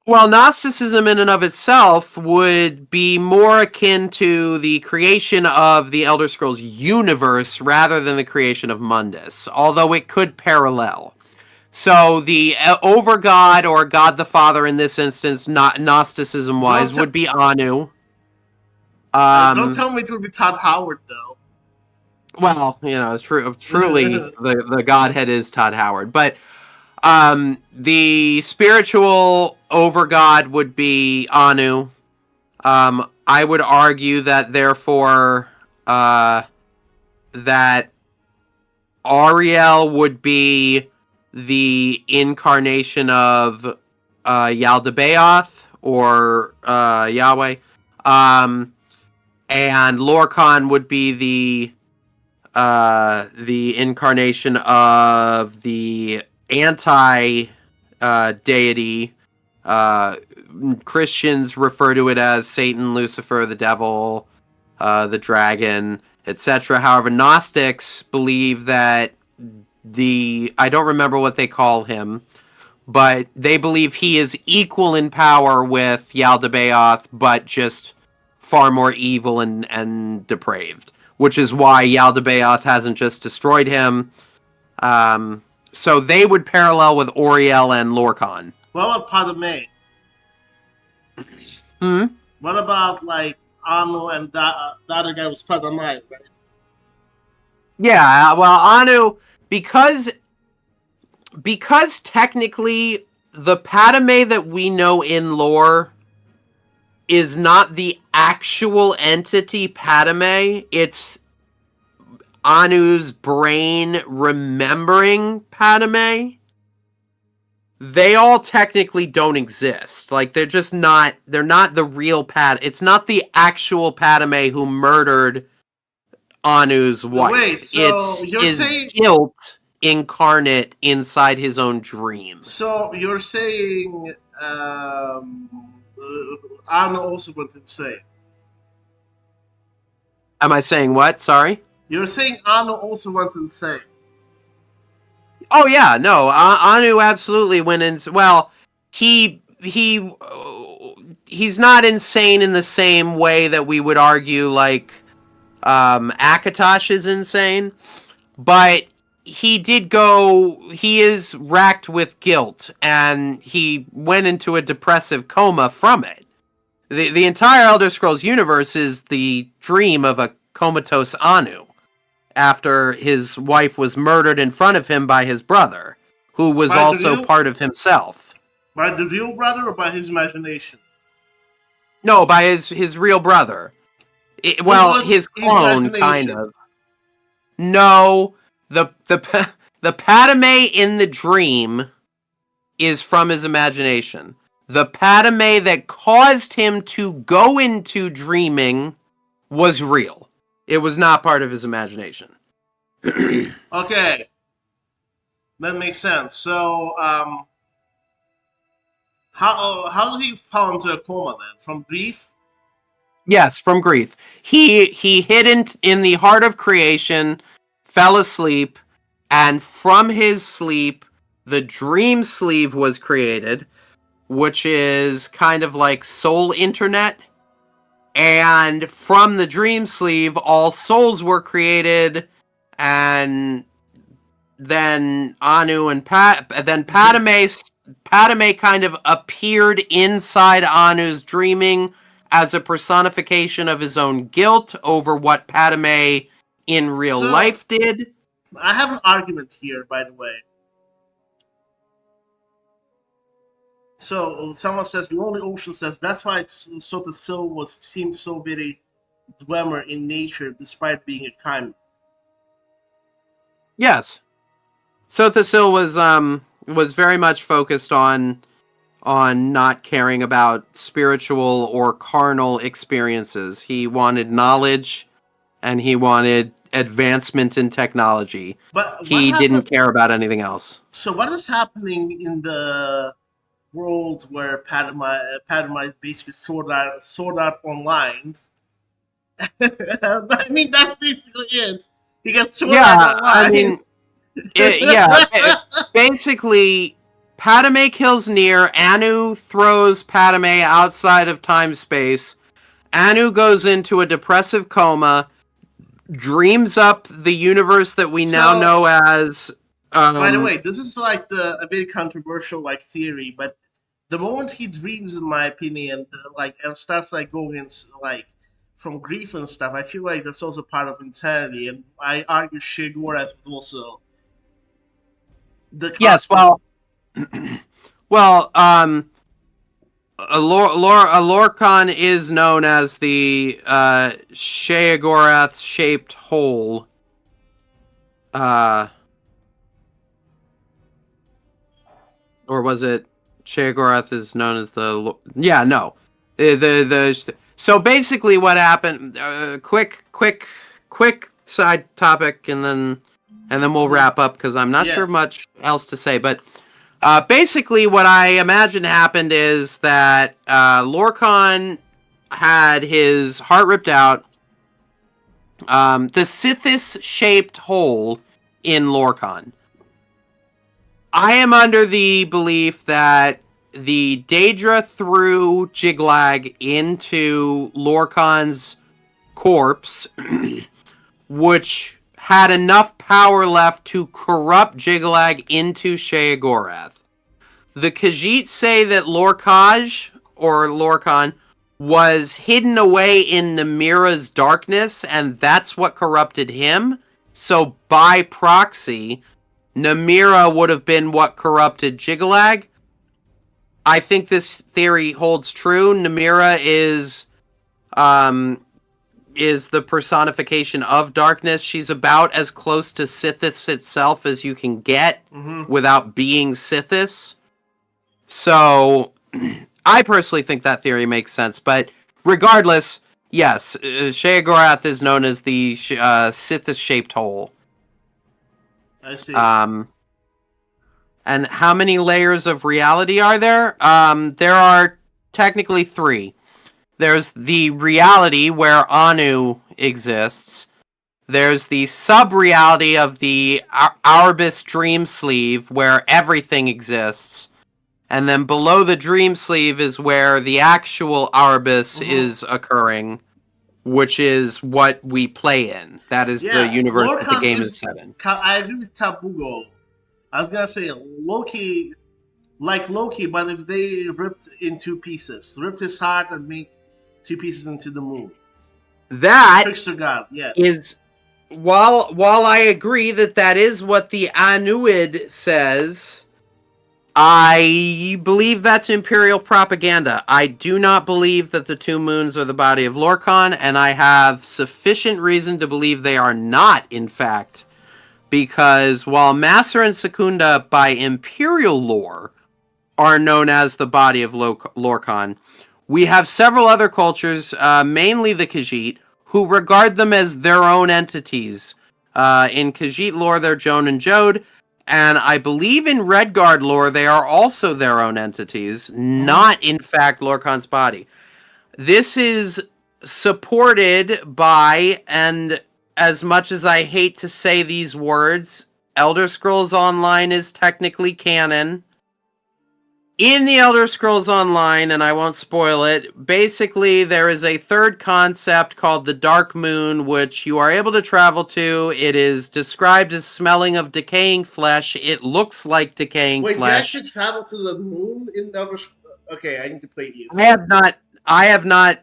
well, Gnosticism in and of itself would be more akin to the creation of the Elder Scrolls universe rather than the creation of Mundus, although it could parallel. So the over-god, or God the Father in this instance, not Don't Gnosticism-wise, tell would be Anu. don't tell me it would be Todd Howard though. Well, truly, the Godhead is Todd Howard. But the spiritual over-god would be Anu. I would argue that, therefore, that Ariel would be the incarnation of Yaldabaoth, or Yahweh, and Lorcan would be the incarnation of the anti deity. Christians refer to it as Satan, Lucifer, the devil, the dragon, etc. However, Gnostics believe that I don't remember what they call him, but they believe he is equal in power with Yaldabaoth, but just far more evil and depraved, which is why Yaldabaoth hasn't just destroyed him. So they would parallel with Oriel and Lorcan. What about Padme? Hmm? What about like Anu and the other guy was Padme, right? Yeah, well, Anu, because technically the Padme that we know in lore is not the actual entity Padme. It's Anu's brain remembering Padme. They all technically don't exist. Like, they're not the real It's not the actual Padme who murdered Anu's Wait, wife. so It's you're his saying guilt incarnate inside his own dream. so you're saying Anu also went insane. Am I saying what? Sorry? You're saying Anu also went insane. Oh yeah, no. Anu absolutely went in. Well, he's not insane in the same way that we would argue like Akatosh is insane, but he is racked with guilt, and he went into a depressive coma from it. The entire Elder Scrolls universe is the dream of a comatose Anu after his wife was murdered in front of him by his brother, who was By the also real, part of himself. by the real brother or by his imagination? No, by his real brother. Who Well, was his his clone, kind imagination? of. No, the Padme in the dream is from his imagination. The Padme that caused him to go into dreaming was real. It was not part of his imagination. Okay, that makes sense. So, how did he fall into a coma then? From grief? Yes, from grief. He hid in the heart of creation, fell asleep, and from his sleep, the dream sleeve was created, which is kind of like soul internet. And from the dream sleeve, all souls were created, and then Anu and Padme kind of appeared inside Anu's dreaming as a personification of his own guilt over what Padme in real So, life did. I have an argument here, by the way. So someone says, Lonely Ocean says that's why Sota Sil seemed so very dwemer in nature, despite being a kind. Yes, Sothasil was very much focused on not caring about spiritual or carnal experiences. He wanted knowledge, and he wanted advancement in technology. But what He didn't happened? care about anything else. So what is happening in the world where Padma is basically sword art online? I mean, that's basically it. He gets sword art Yeah, I online. mean, basically, Padme kills Nier. Anu throws Padme outside of time-space. Anu goes into a depressive coma, dreams up the universe that we now So, know as... by the way, this is like a very controversial like theory, but the moment he dreams, in my opinion, and starts like going in like from grief and stuff, I feel like that's also part of insanity, and I argue Shigorath is also the Yes, concept. well, a Lorcan is known as the Sheogorath-shaped hole. Or was it Sheogorath is known as the... Yeah, no. So basically what happened... quick side topic, and then we'll wrap up, because I'm not sure Yes. much else to say, but... basically, what I imagine happened is that Lorcan had his heart ripped out. The Sithis-shaped hole in Lorcan. I am under the belief that the Daedra threw Jiglag into Lorcan's corpse, which had enough power left to corrupt Jiglag into Sheogorath. The Khajiit say that Lorcaj, or Lorcan, was hidden away in Namira's darkness, and that's what corrupted him. So, by proxy, Namira would have been what corrupted Jiglag. I think this theory holds true. Namira is the personification of darkness. She's about as close to Sithis itself as you can get without being Sithis. So, I personally think that theory makes sense. But regardless, yes, Sheogorath is known as the Sithis-shaped hole. I see. And how many layers of reality are there? There are technically 3. There's the reality where Anu exists. There's the sub-reality of the Arbus dream sleeve where everything exists. And then below the dream sleeve is where the actual Arbus is occurring, which is what we play in. That is the universe that the game is set in. I agree with Kabugo. I was gonna say Loki, like Loki, but if they ripped in 2 pieces, ripped his heart and made 2 pieces into the moon. That Trickster God, yes. is, while I agree that is what the Anuid says, I believe that's Imperial propaganda. I do not believe that the 2 moons are the body of Lorcan, and I have sufficient reason to believe they are not, in fact, because while Massar and Secunda by Imperial lore are known as the body of Lorcan, we have several other cultures, mainly the Khajiit, who regard them as their own entities. In Khajiit lore, they're Joan and Jode, and I believe in Redguard lore, they are also their own entities, not, in fact, Lorkhan's body. This is supported by, and as much as I hate to say these words, Elder Scrolls Online is technically canon. In the Elder Scrolls Online, and I won't spoil it, basically there is a third concept called the Dark Moon, which you are able to travel to. It is described as smelling of decaying flesh. It looks like decaying Wait, flesh. you actually travel to the moon in Elder Scrolls? Okay, I need to play these. I have not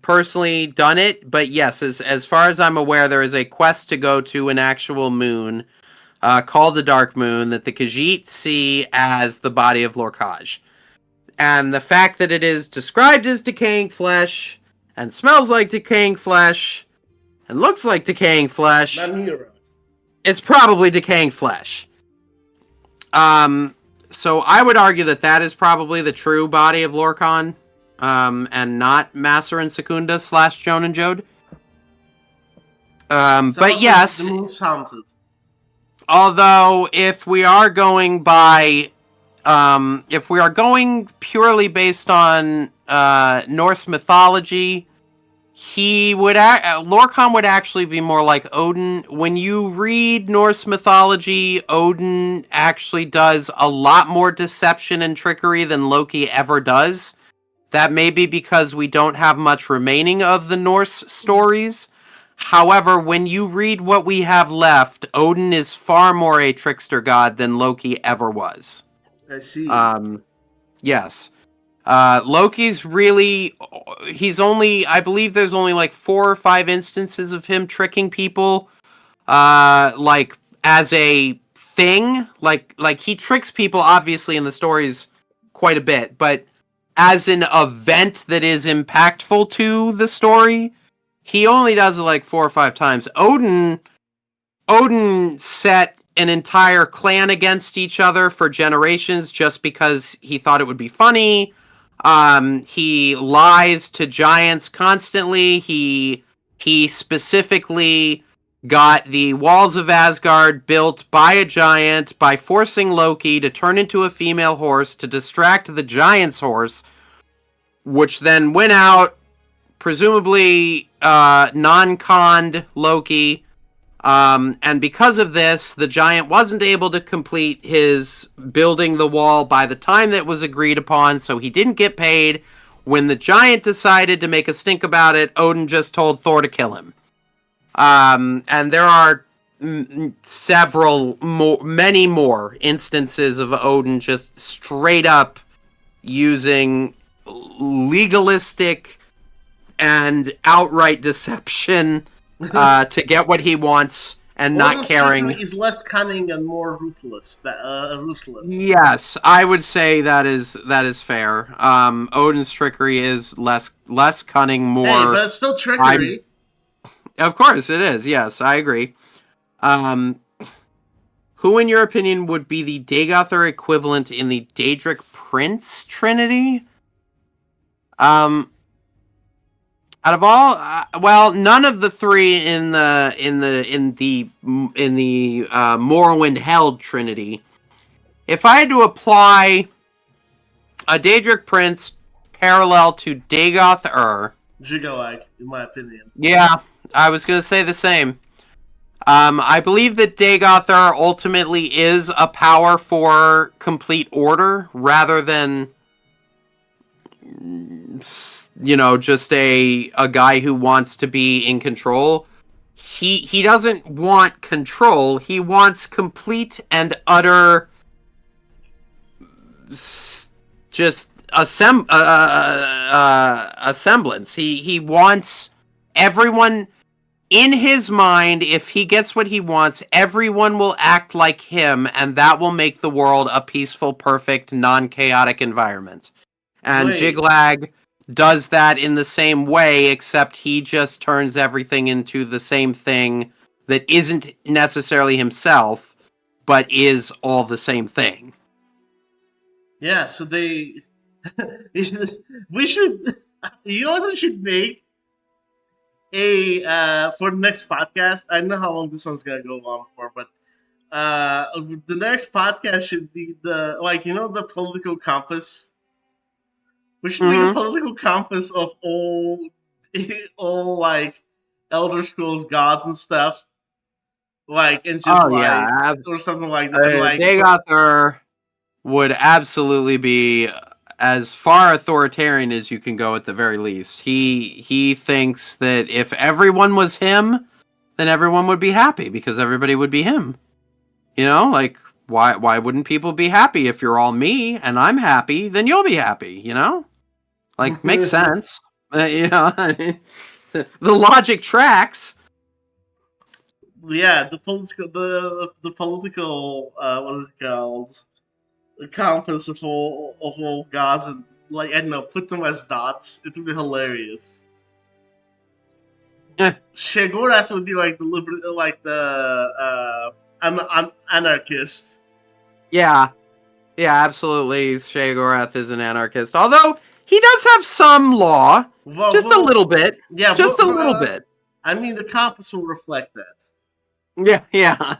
personally done it, but yes, as far as I'm aware, there is a quest to go to an actual moon called the Dark Moon that the Khajiit see as the body of Lorkhaj. And the fact that it is described as decaying flesh, and smells like decaying flesh, and looks like decaying flesh, it's probably decaying flesh. So I would argue that that is probably the true body of Lorkhan, and not Macer and Secunda / Joan and Jode. But yes, the moon's haunted. Although, if we are going by, if we are going purely based on Norse mythology, Lorkhan would actually be more like Odin. When you read Norse mythology, Odin actually does a lot more deception and trickery than Loki ever does. That may be because we don't have much remaining of the Norse stories. However, when you read what we have left, Odin is far more a trickster god than Loki ever was. I see. Yes. Loki's really... I believe there's only like 4 or 5 instances of him tricking people, like, as a thing. Like he tricks people, obviously, in the stories quite a bit, but as an event that is impactful to the story... He only does it like 4 or 5 times. Odin set an entire clan against each other for generations just because he thought it would be funny. He lies to giants constantly. He specifically got the walls of Asgard built by a giant by forcing Loki to turn into a female horse to distract the giant's horse, which then went out, presumably non-conned Loki, and because of this, the giant wasn't able to complete his building the wall by the time that was agreed upon, so he didn't get paid. When the giant decided to make a stink about it, Odin just told Thor to kill him. And there are many more instances of Odin just straight up using legalistic and outright deception to get what he wants and not caring. He's less cunning and more ruthless. Yes, I would say that is fair. Odin's trickery is less cunning, more. Hey, but it's still trickery. Of course, it is. Yes, I agree. Who, in your opinion, would be the Dagothar equivalent in the Daedric Prince Trinity? Out of all, none of the 3 in the Morrowind held Trinity. If I had to apply a Daedric Prince parallel to Dagoth Gigalag, in my opinion. Yeah, I was gonna say the same. I believe that Dagoth ultimately is a power for complete order rather than, just a guy who wants to be in control. He doesn't want control. He wants complete and utter just a semblance. He wants everyone in his mind. If he gets what he wants, everyone will act like him, and that will make the world a peaceful, perfect, non-chaotic environment. And Jiglag does that in the same way, except he just turns everything into the same thing that isn't necessarily himself, but is all the same thing. Yeah, so we should, you know what we should make? For the next podcast, I know how long this one's gonna go on for, but the next podcast should be the political compass. We should make a Hmm. political compass of all all like Elder Scrolls gods and stuff, and just Oh yeah, or something like that, and Dagothar would absolutely be as far authoritarian as you can go at the very least. He thinks that if everyone was him, then everyone would be happy because everybody would be him. You know, like why wouldn't people be happy if you're all me and I'm happy, then you'll be happy, you know? Like makes sense. You know, the logic tracks. yeah, the political what is it called? The compass of all gods, and I don't know, put them as dots. It would be hilarious. Eh, Shegoras would be like the anarchist. yeah. Yeah, absolutely. Shegorath is an anarchist. Although he does have some law. Just a little bit. Yeah, Just a little bit. I mean, the compass will reflect that. Yeah, yeah.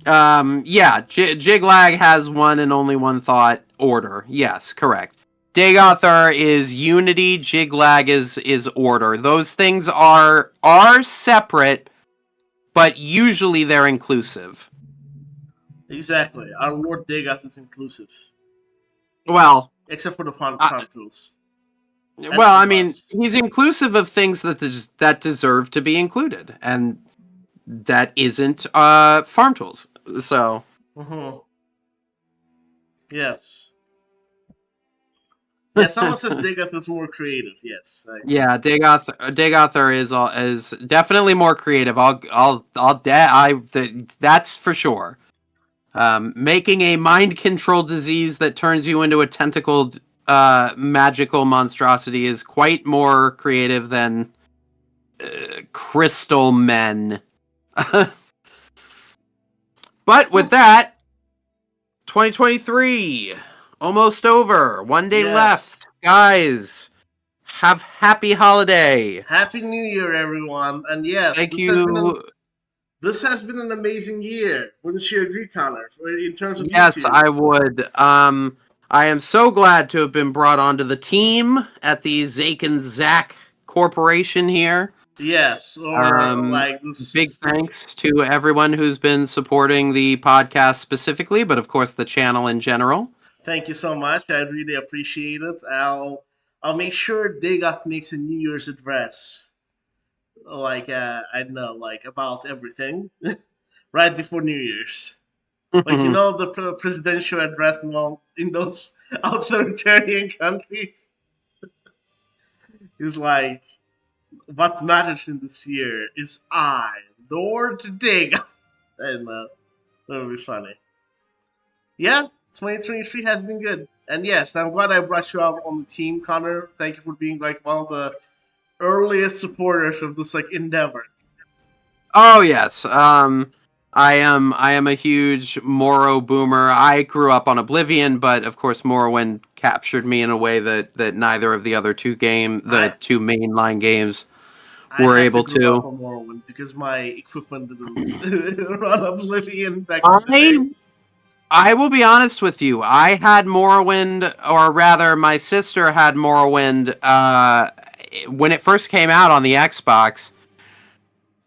Jiglag has one and only one thought order. Yes, correct. Dagothar is unity, Jiglag is order. Those things are separate, but usually they're inclusive. Exactly. Our Lord Dagoth is inclusive. Well, except for the farm tools. Well, I mean, he's inclusive of things that deserve to be included, and that isn't farm tools. So, yes. Yeah, someone says Dagoth is more creative. Yes. Yeah, Dagothar is definitely more creative. That's for sure. Making a mind control disease that turns you into a tentacled magical monstrosity is quite more creative than crystal men. But with that, 2023 almost over. One day left, guys. Have happy holiday. Happy New Year, everyone. And yes, thank you. This has been an amazing year. Wouldn't you agree, Connor? In terms of yes, YouTube? I would. I am so glad to have been brought onto the team at the Zake and Zach Corporation here. Yes, big thanks to everyone who's been supporting the podcast specifically, but of course the channel in general. Thank you so much. I really appreciate it. I'll make sure Dagoth makes a New Year's address. I don't know, about everything, right before New Year's. The presidential address in those authoritarian countries is like, what matters in this year is I, Lord Dagoth. And that would be funny. Yeah, 2023 has been good. And yes, I'm glad I brought you out on the team, Connor. Thank you for being one of the earliest supporters of this endeavor. Oh yes. I am a huge Morrow boomer. I grew up on Oblivion, but of course Morrowind captured me in a way that neither of the other two two mainline games were able to. Grow up on Morrowind because my equipment didn't run Oblivion back in the day. I will be honest with you. I had Morrowind, or rather, my sister had Morrowind when it first came out on the Xbox.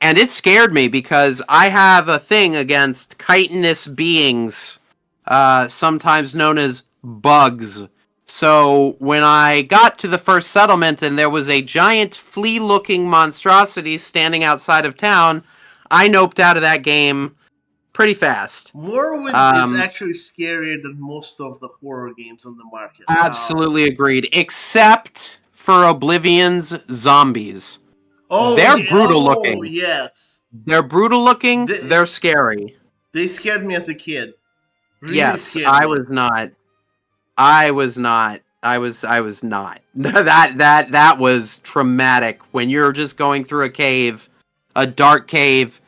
And it scared me because I have a thing against chitinous beings, sometimes known as bugs. So when I got to the first settlement and there was a giant flea-looking monstrosity standing outside of town, I noped out of that game pretty fast. Morrowind is actually scarier than most of the horror games on the market. Absolutely agreed, except for Oblivion's zombies. Oh, they're brutal looking. Yes. They're brutal looking. They're scary. They scared me as a kid. Really yes, I was not. I was not. That was traumatic when you're just going through a cave, a dark cave,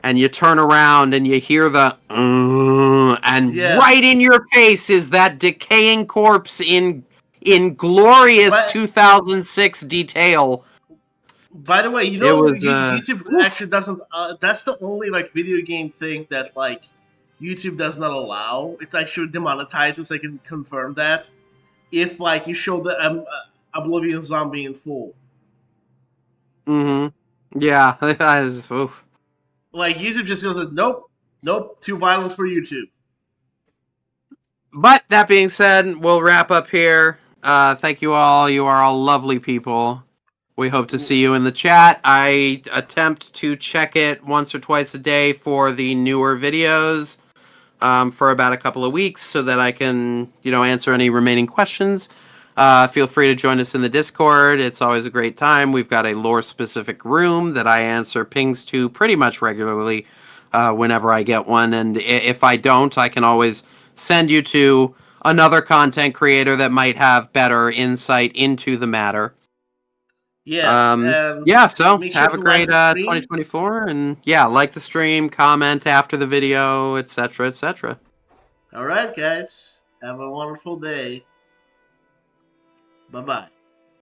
and you turn around and you hear the and right in your face is that decaying corpse in glorious 2006 detail. By the way, It was YouTube actually doesn't. That's the only like video game thing that like YouTube does not allow. It actually demonetizes. I can confirm that if like you show the Oblivion zombie in full. yeah, that is, oof. Like YouTube just goes, nope, nope, too violent for YouTube. But that being said, we'll wrap up here. Thank you all. You are all lovely people. We hope to see you in the chat. I attempt to check it once or twice a day for the newer videos for about a couple of weeks so that I can, answer any remaining questions. Feel free to join us in the Discord. It's always a great time. We've got a lore-specific room that I answer pings to pretty much regularly whenever I get one. And if I don't, I can always send you to another content creator that might have better insight into the matter. Yes, and Yeah, so make sure have a to like great the stream. 2024, and yeah, like the stream, comment after the video, etc., etc. All right, guys, have a wonderful day. Bye bye.